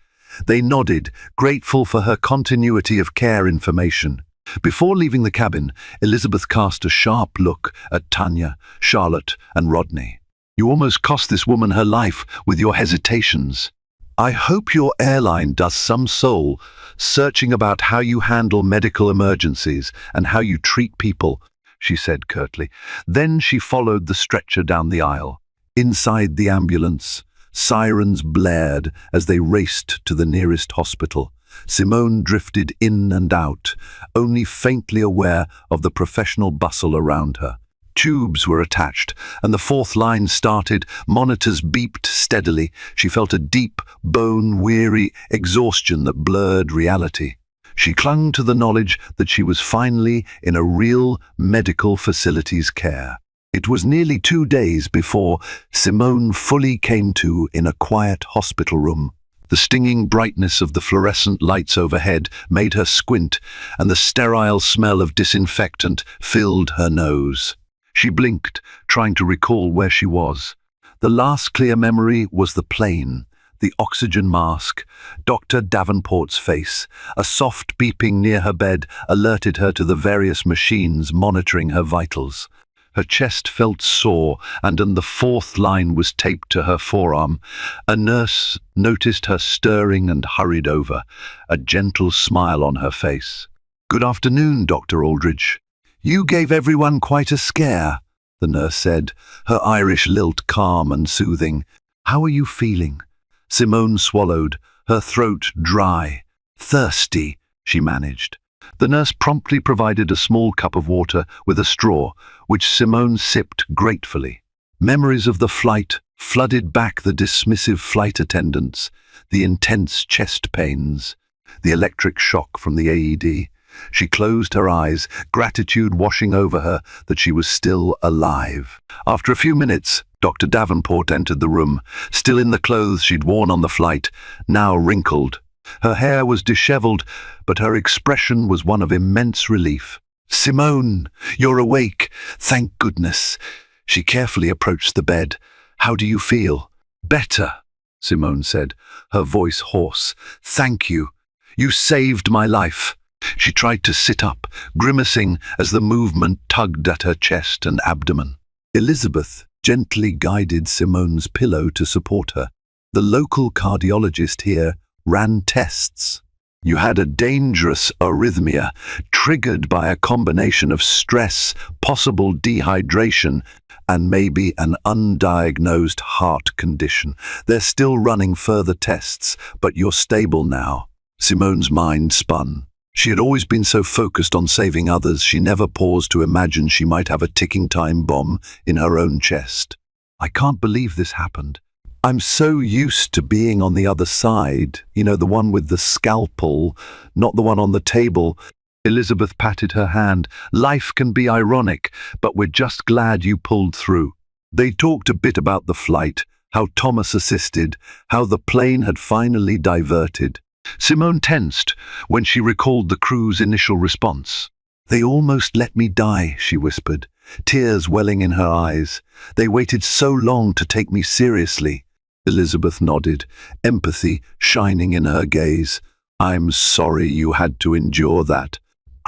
They nodded, grateful for her continuity of care information. Before leaving the cabin, Elizabeth cast a sharp look at Tanya, Charlotte, and Rodney. "You almost cost this woman her life with your hesitations. I hope your airline does some soul searching about how you handle medical emergencies and how you treat people," she said curtly. Then she followed the stretcher down the aisle. Inside the ambulance, sirens blared as they raced to the nearest hospital. Simone drifted in and out, only faintly aware of the professional bustle around her. Tubes were attached, and the fourth line started. Monitors beeped steadily. She felt a deep, bone-weary exhaustion that blurred reality. She clung to the knowledge that she was finally in a real medical facility's care. It was nearly 2 days before Simone fully came to in a quiet hospital room. The stinging brightness of the fluorescent lights overhead made her squint, and the sterile smell of disinfectant filled her nose. She blinked, trying to recall where she was. The last clear memory was the plane, the oxygen mask, Dr. Davenport's face. A soft beeping near her bed alerted her to the various machines monitoring her vitals. Her chest felt sore, and the fourth line was taped to her forearm. A nurse noticed her stirring and hurried over, a gentle smile on her face. "Good afternoon, Dr. Aldridge. You gave everyone quite a scare," the nurse said, her Irish lilt calm and soothing. "How are you feeling?" Simone swallowed, her throat dry. "Thirsty," she managed. The nurse promptly provided a small cup of water with a straw, which Simone sipped gratefully. Memories of the flight flooded back: the dismissive flight attendants, the intense chest pains, the electric shock from the AED. She closed her eyes, gratitude washing over her that she was still alive. After a few minutes, Dr. Davenport entered the room, still in the clothes she'd worn on the flight, now wrinkled. Her hair was disheveled, but her expression was one of immense relief. "Simone, you're awake. Thank goodness." She carefully approached the bed. "How do you feel?" "Better," Simone said, her voice hoarse. "Thank you. You saved my life." She tried to sit up, grimacing as the movement tugged at her chest and abdomen. Elizabeth gently guided Simone's pillow to support her. The local cardiologist here ran tests. "You had a dangerous arrhythmia, triggered by a combination of stress, possible dehydration, and maybe an undiagnosed heart condition. They're still running further tests, but you're stable now." Simone's mind spun. She had always been so focused on saving others, she never paused to imagine she might have a ticking time bomb in her own chest. "I can't believe this happened. I'm so used to being on the other side, the one with the scalpel, not the one on the table." Elizabeth patted her hand. "Life can be ironic, but we're just glad you pulled through." They talked a bit about the flight, how Thomas assisted, how the plane had finally diverted. Simone tensed when she recalled the crew's initial response. "They almost let me die," she whispered, tears welling in her eyes. "They waited so long to take me seriously." Elizabeth nodded, empathy shining in her gaze. "I'm sorry you had to endure that."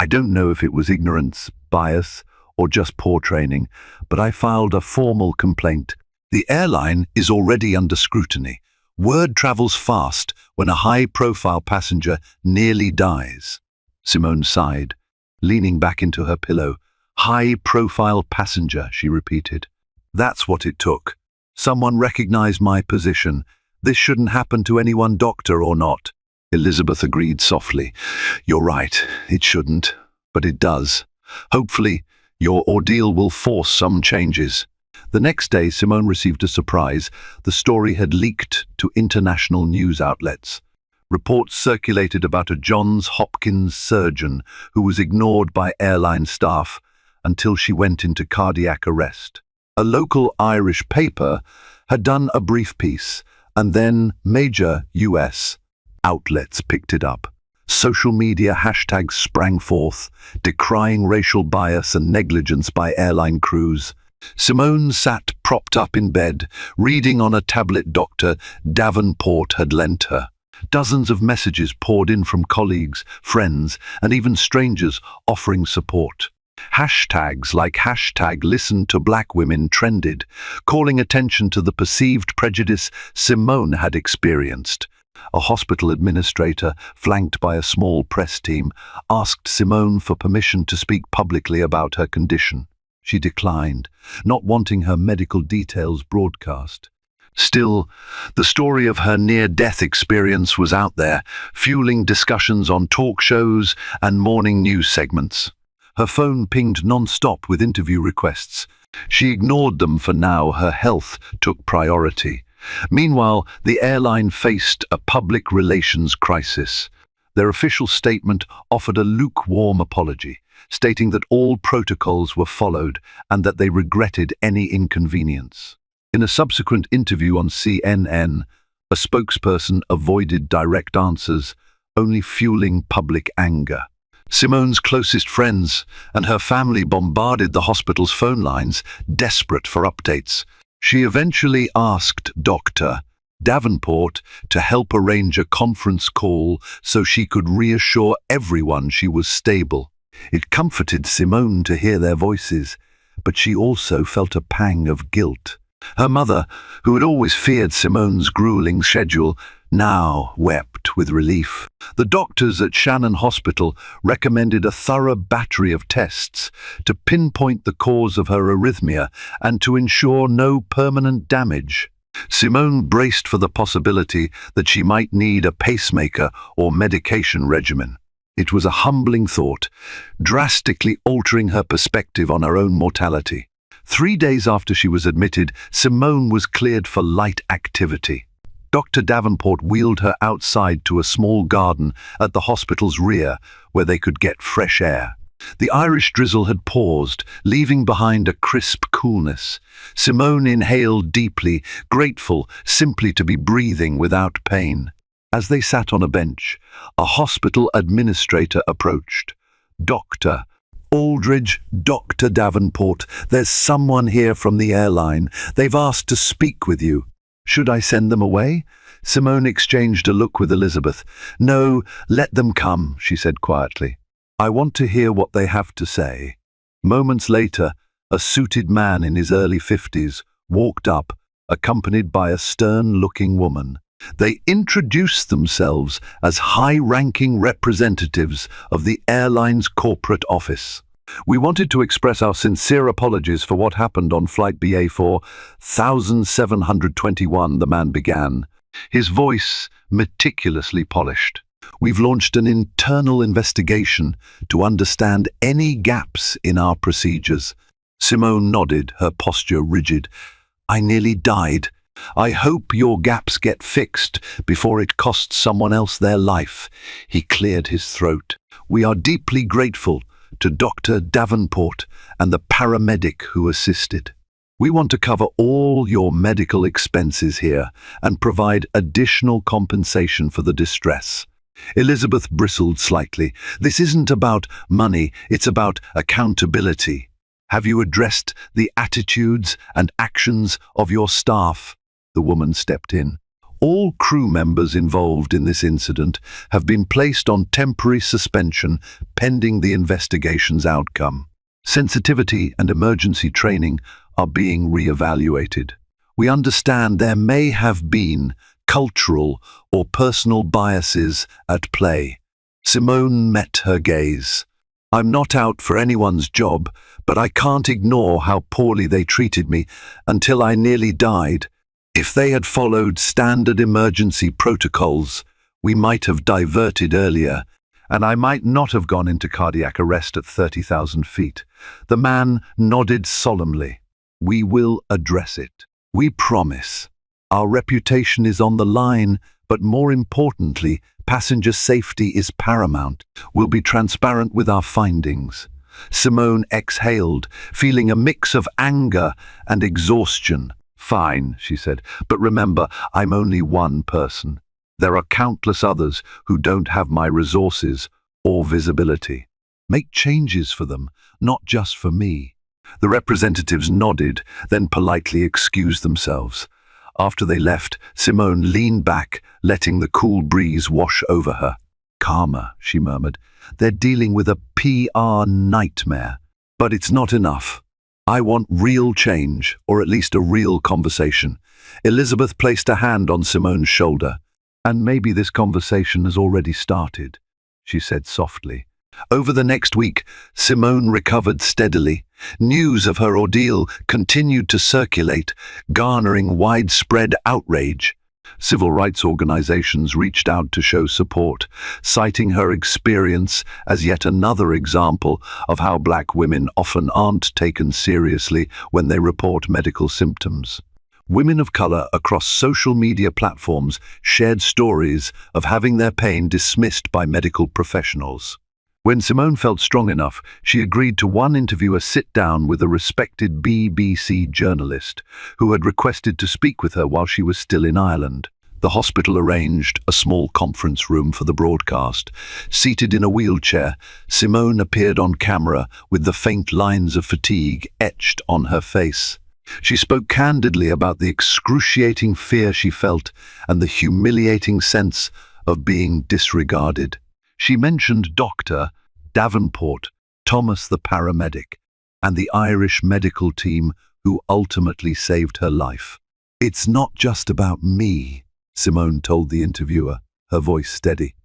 I don't know if it was ignorance, bias, or just poor training, but I filed a formal complaint. The airline is already under scrutiny. Word travels fast when a high-profile passenger nearly dies. Simone sighed, leaning back into her pillow. High-profile passenger, she repeated. That's what it took. Someone recognized my position. This shouldn't happen to anyone, doctor or not. Elizabeth agreed softly. You're right, it shouldn't, but it does. Hopefully, your ordeal will force some changes. The next day, Simone received a surprise. The story had leaked to international news outlets. Reports circulated about a Johns Hopkins surgeon who was ignored by airline staff until she went into cardiac arrest. A local Irish paper had done a brief piece, and then major US outlets picked it up. Social media hashtags sprang forth, decrying racial bias and negligence by airline crews. Simone sat propped up in bed, reading on a tablet Dr. Davenport had lent her. Dozens of messages poured in from colleagues, friends, and even strangers offering support. Hashtags like #Listen to Black Women trended, calling attention to the perceived prejudice Simone had experienced. A hospital administrator, flanked by a small press team, asked Simone for permission to speak publicly about her condition. She declined, not wanting her medical details broadcast. Still, the story of her near-death experience was out there, fueling discussions on talk shows and morning news segments. Her phone pinged non-stop with interview requests. She ignored them for now. Her health took priority. Meanwhile, the airline faced a public relations crisis. Their official statement offered a lukewarm apology, stating that all protocols were followed and that they regretted any inconvenience. In a subsequent interview on CNN, a spokesperson avoided direct answers, only fueling public anger. Simone's closest friends and her family bombarded the hospital's phone lines, desperate for updates. She eventually asked Dr. Davenport to help arrange a conference call so she could reassure everyone she was stable. It comforted Simone to hear their voices, but she also felt a pang of guilt. Her mother, who had always feared Simone's grueling schedule, now wept with relief. The doctors at Shannon Hospital recommended a thorough battery of tests to pinpoint the cause of her arrhythmia and to ensure no permanent damage. Simone braced for the possibility that she might need a pacemaker or medication regimen. It was a humbling thought, drastically altering her perspective on her own mortality. 3 days after she was admitted, Simone was cleared for light activity. Dr. Davenport wheeled her outside to a small garden at the hospital's rear where they could get fresh air. The Irish drizzle had paused, leaving behind a crisp coolness. Simone inhaled deeply, grateful simply to be breathing without pain. As they sat on a bench, a hospital administrator approached. Dr. Aldridge, Dr. Davenport, there's someone here from the airline. They've asked to speak with you. Should I send them away? Simone exchanged a look with Elizabeth. No, let them come, she said quietly. I want to hear what they have to say. Moments later, a suited man in his early 50s walked up, accompanied by a stern-looking woman. They introduced themselves as high-ranking representatives of the airline's corporate office. We wanted to express our sincere apologies for what happened on Flight BA4721, the man began, his voice meticulously polished. We've launched an internal investigation to understand any gaps in our procedures. Simone nodded, her posture rigid. I nearly died. I hope your gaps get fixed before it costs someone else their life. He cleared his throat. We are deeply grateful to Dr. Davenport and the paramedic who assisted. We want to cover all your medical expenses here and provide additional compensation for the distress. Elizabeth bristled slightly. This isn't about money, it's about accountability. Have you addressed the attitudes and actions of your staff? The woman stepped in. All crew members involved in this incident have been placed on temporary suspension pending the investigation's outcome. Sensitivity and emergency training are being re-evaluated. We understand there may have been cultural or personal biases at play. Simone met her gaze. I'm not out for anyone's job, but I can't ignore how poorly they treated me until I nearly died. If they had followed standard emergency protocols, we might have diverted earlier, and I might not have gone into cardiac arrest at 30,000 feet. The man nodded solemnly. We will address it. We promise. Our reputation is on the line, but more importantly, passenger safety is paramount. We'll be transparent with our findings. Simone exhaled, feeling a mix of anger and exhaustion. Fine, she said, but remember, I'm only one person. There are countless others who don't have my resources or visibility. Make changes for them, not just for me. The representatives nodded, then politely excused themselves. After they left, Simone leaned back, letting the cool breeze wash over her. Calmer, she murmured. They're dealing with a PR nightmare. But it's not enough. I want real change, or at least a real conversation. Elizabeth placed a hand on Simone's shoulder. And maybe this conversation has already started, she said softly. Over the next week, Simone recovered steadily. News of her ordeal continued to circulate, garnering widespread outrage. Civil rights organizations reached out to show support, citing her experience as yet another example of how Black women often aren't taken seriously when they report medical symptoms. Women of color across social media platforms shared stories of having their pain dismissed by medical professionals. When Simone felt strong enough, she agreed to one interviewer sit down with a respected BBC journalist who had requested to speak with her while she was still in Ireland. The hospital arranged a small conference room for the broadcast. Seated in a wheelchair, Simone appeared on camera with the faint lines of fatigue etched on her face. She spoke candidly about the excruciating fear she felt and the humiliating sense of being disregarded. She mentioned Dr. Davenport, Thomas the paramedic, and the Irish medical team who ultimately saved her life. It's not just about me, Simone told the interviewer, her voice steady.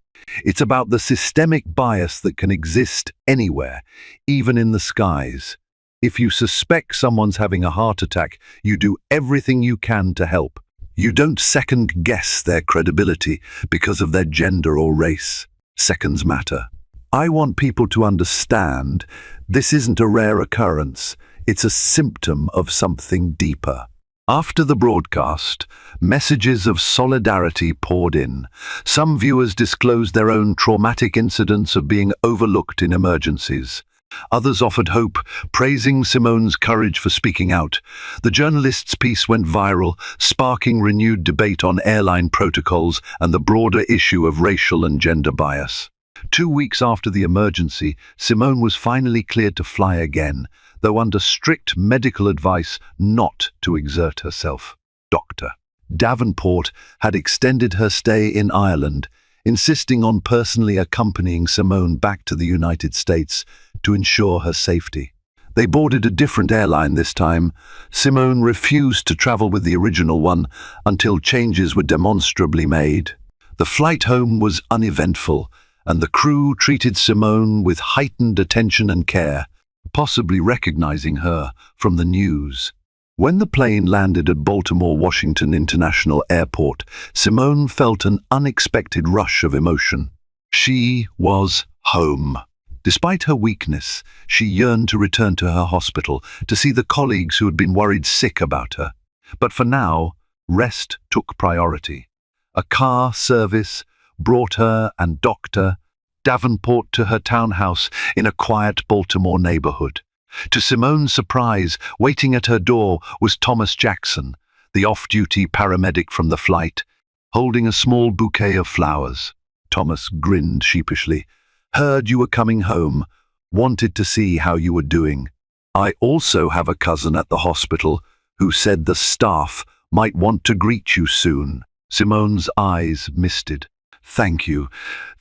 It's about the systemic bias that can exist anywhere, even in the skies. If you suspect someone's having a heart attack, you do everything you can to help. You don't second-guess their credibility because of their gender or race. Seconds matter. I want people to understand this isn't a rare occurrence. It's a symptom of something deeper. After the broadcast, messages of solidarity poured in. Some viewers disclosed their own traumatic incidents of being overlooked in emergencies. Others offered hope, praising Simone's courage for speaking out. The journalist's piece went viral, sparking renewed debate on airline protocols and the broader issue of racial and gender bias. 2 weeks after the emergency, Simone was finally cleared to fly again, though under strict medical advice not to exert herself. Dr. Davenport had extended her stay in Ireland, insisting on personally accompanying Simone back to the United States to ensure her safety. They boarded a different airline this time. Simone refused to travel with the original one until changes were demonstrably made. The flight home was uneventful, and the crew treated Simone with heightened attention and care, possibly recognizing her from the news. When the plane landed at Baltimore-Washington International Airport, Simone felt an unexpected rush of emotion. She was home. Despite her weakness, she yearned to return to her hospital, to see the colleagues who had been worried sick about her. But for now, rest took priority. A car service brought her and Dr. Davenport to her townhouse in a quiet Baltimore neighborhood. To Simone's surprise, waiting at her door was Thomas Jackson, the off-duty paramedic from the flight, holding a small bouquet of flowers. Thomas grinned sheepishly. Heard you were coming home. Wanted to see how you were doing. I also have a cousin at the hospital who said the staff might want to greet you soon. Simone's eyes misted. Thank you.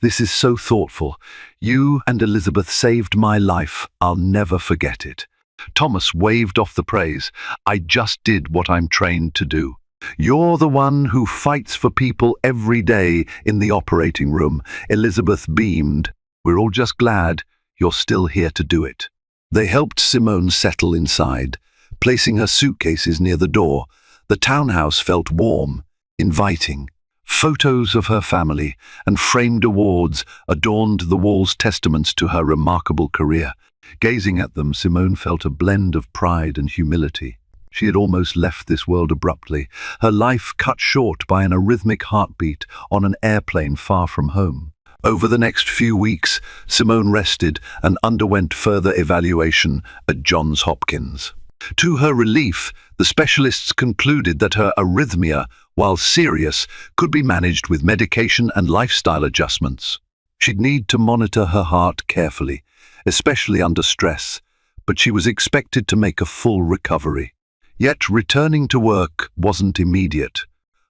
This is so thoughtful. You and Elizabeth saved my life. I'll never forget it. Thomas waved off the praise. I just did what I'm trained to do. You're the one who fights for people every day in the operating room. Elizabeth beamed. We're all just glad you're still here to do it. They helped Simone settle inside, placing her suitcases near the door. The townhouse felt warm, inviting. Photos of her family and framed awards adorned the walls, testaments to her remarkable career. Gazing at them, Simone felt a blend of pride and humility. She had almost left this world abruptly, her life cut short by an arrhythmic heartbeat on an airplane far from home. Over the next few weeks, Simone rested and underwent further evaluation at Johns Hopkins. To her relief, the specialists concluded that her arrhythmia, while serious, could be managed with medication and lifestyle adjustments. She'd need to monitor her heart carefully, especially under stress, but she was expected to make a full recovery. Yet returning to work wasn't immediate.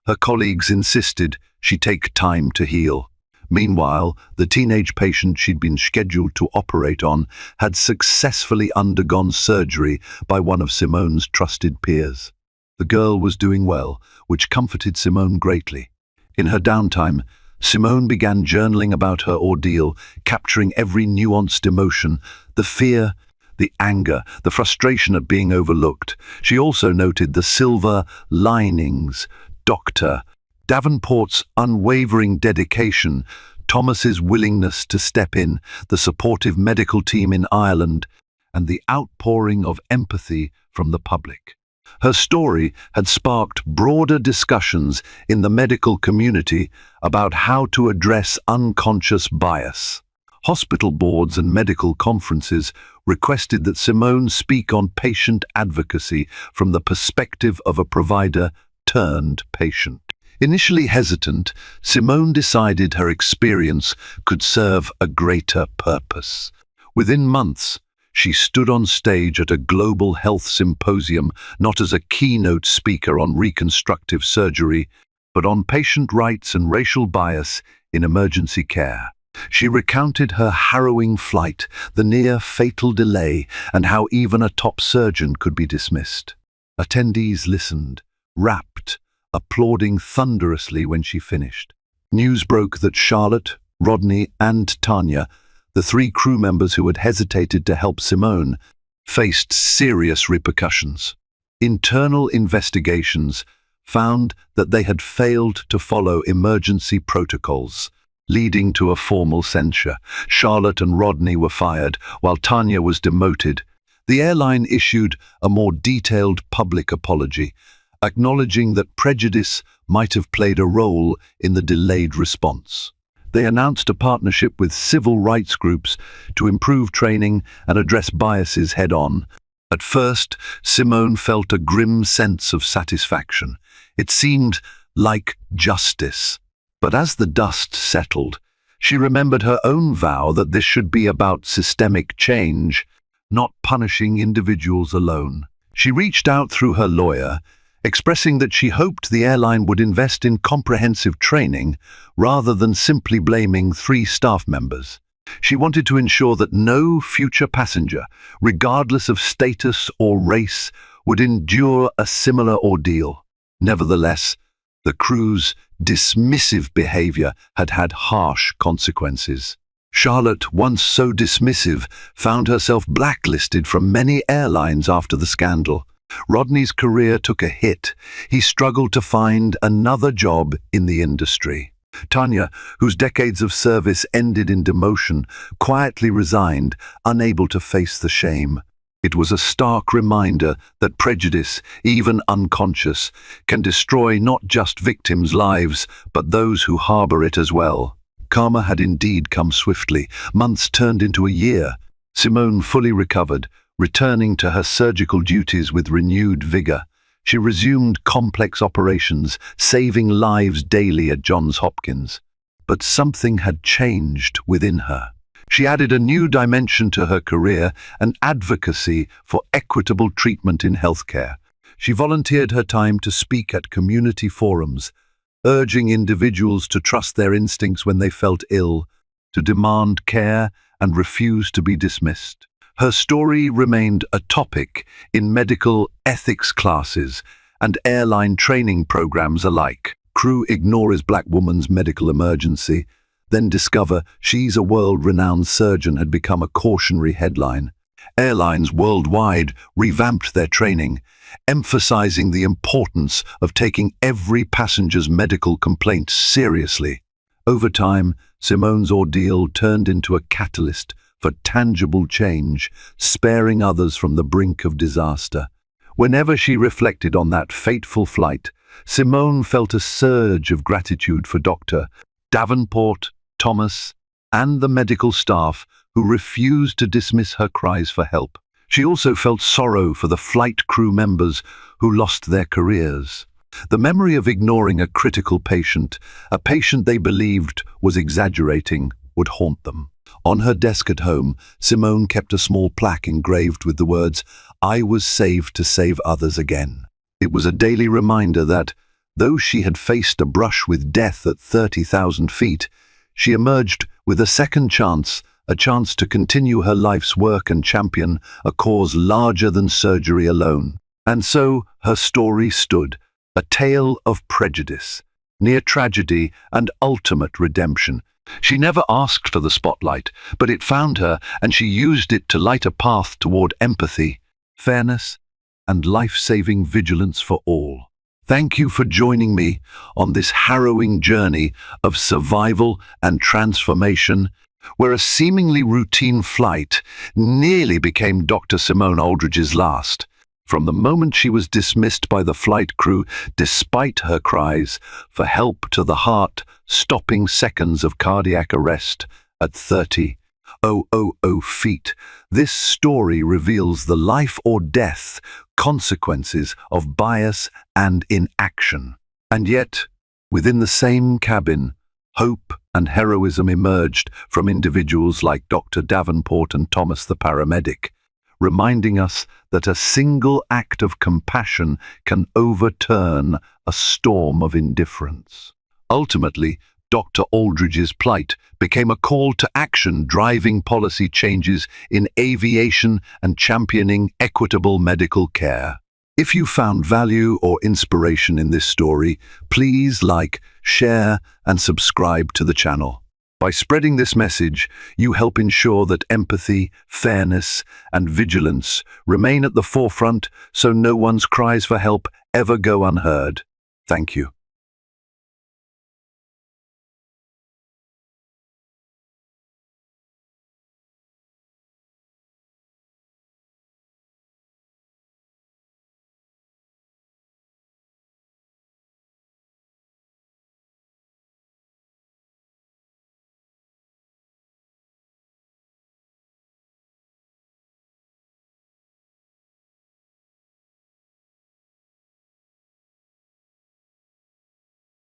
Her colleagues insisted she take time to heal. Meanwhile, the teenage patient she'd been scheduled to operate on had successfully undergone surgery by one of Simone's trusted peers. The girl was doing well, which comforted Simone greatly. In her downtime, Simone began journaling about her ordeal, capturing every nuanced emotion, the fear, the anger, the frustration at being overlooked. She also noted the silver linings, Dr. Davenport's unwavering dedication, Thomas's willingness to step in, the supportive medical team in Ireland, and the outpouring of empathy from the public. Her story had sparked broader discussions in the medical community about how to address unconscious bias. Hospital boards and medical conferences requested that Simone speak on patient advocacy from the perspective of a provider turned patient. Initially hesitant, Simone decided her experience could serve a greater purpose. Within months, she stood on stage at a global health symposium, not as a keynote speaker on reconstructive surgery, but on patient rights and racial bias in emergency care. She recounted her harrowing flight, the near-fatal delay, and how even a top surgeon could be dismissed. Attendees listened, rapt, applauding thunderously when she finished. News broke that Charlotte, Rodney, and Tanya, the three crew members who had hesitated to help Simone, faced serious repercussions. Internal investigations found that they had failed to follow emergency protocols, leading to a formal censure. Charlotte and Rodney were fired, while Tanya was demoted. The airline issued a more detailed public apology, acknowledging that prejudice might have played a role in the delayed response. They announced a partnership with civil rights groups to improve training and address biases head-on. At first, Simone felt a grim sense of satisfaction. It seemed like justice. But as the dust settled, she remembered her own vow that this should be about systemic change, not punishing individuals alone. She reached out through her lawyer, expressing that she hoped the airline would invest in comprehensive training rather than simply blaming 3 staff members. She wanted to ensure that no future passenger, regardless of status or race, would endure a similar ordeal. Nevertheless, the crew's dismissive behavior had had harsh consequences. Charlotte, once so dismissive, found herself blacklisted from many airlines after the scandal. Rodney's career took a hit. He struggled to find another job in the industry. Tanya, whose decades of service ended in demotion, quietly resigned, unable to face the shame. It was a stark reminder that prejudice, even unconscious, can destroy not just victims' lives, but those who harbor it as well. Karma had indeed come swiftly. Months turned into a year. Simone fully recovered, returning to her surgical duties with renewed vigor. She resumed complex operations, saving lives daily at Johns Hopkins. But something had changed within her. She added a new dimension to her career, an advocacy for equitable treatment in healthcare. She volunteered her time to speak at community forums, urging individuals to trust their instincts when they felt ill, to demand care and refuse to be dismissed. Her story remained a topic in medical ethics classes and airline training programs alike. Crew ignores Black woman's medical emergency, then discover she's a world-renowned surgeon had become a cautionary headline. Airlines worldwide revamped their training, emphasizing the importance of taking every passenger's medical complaint seriously. Over time, Simone's ordeal turned into a catalyst for tangible change, sparing others from the brink of disaster. Whenever she reflected on that fateful flight, Simone felt a surge of gratitude for Dr. Davenport, Thomas, and the medical staff who refused to dismiss her cries for help. She also felt sorrow for the flight crew members who lost their careers. The memory of ignoring a critical patient, a patient they believed was exaggerating, would haunt them. On her desk at home, Simone kept a small plaque engraved with the words, "I was saved to save others again." It was a daily reminder that, though she had faced a brush with death at 30,000 feet, she emerged with a second chance, a chance to continue her life's work and champion a cause larger than surgery alone. And so her story stood, a tale of prejudice, near tragedy and ultimate redemption. She never asked for the spotlight, but it found her, and she used it to light a path toward empathy, fairness, and life-saving vigilance for all. Thank you for joining me on this harrowing journey of survival and transformation, where a seemingly routine flight nearly became Dr. Simone Aldridge's last. From the moment she was dismissed by the flight crew, despite her cries for help, to the heart-stopping seconds of cardiac arrest at 30,000 feet, this story reveals the life-or-death consequences of bias and inaction. And yet, within the same cabin, hope and heroism emerged from individuals like Dr. Davenport and Thomas the paramedic, reminding us that a single act of compassion can overturn a storm of indifference. Ultimately, Dr. Aldridge's plight became a call to action, driving policy changes in aviation and championing equitable medical care. If you found value or inspiration in this story, please like, share, and subscribe to the channel. By spreading this message, you help ensure that empathy, fairness, and vigilance remain at the forefront so no one's cries for help ever go unheard. Thank you.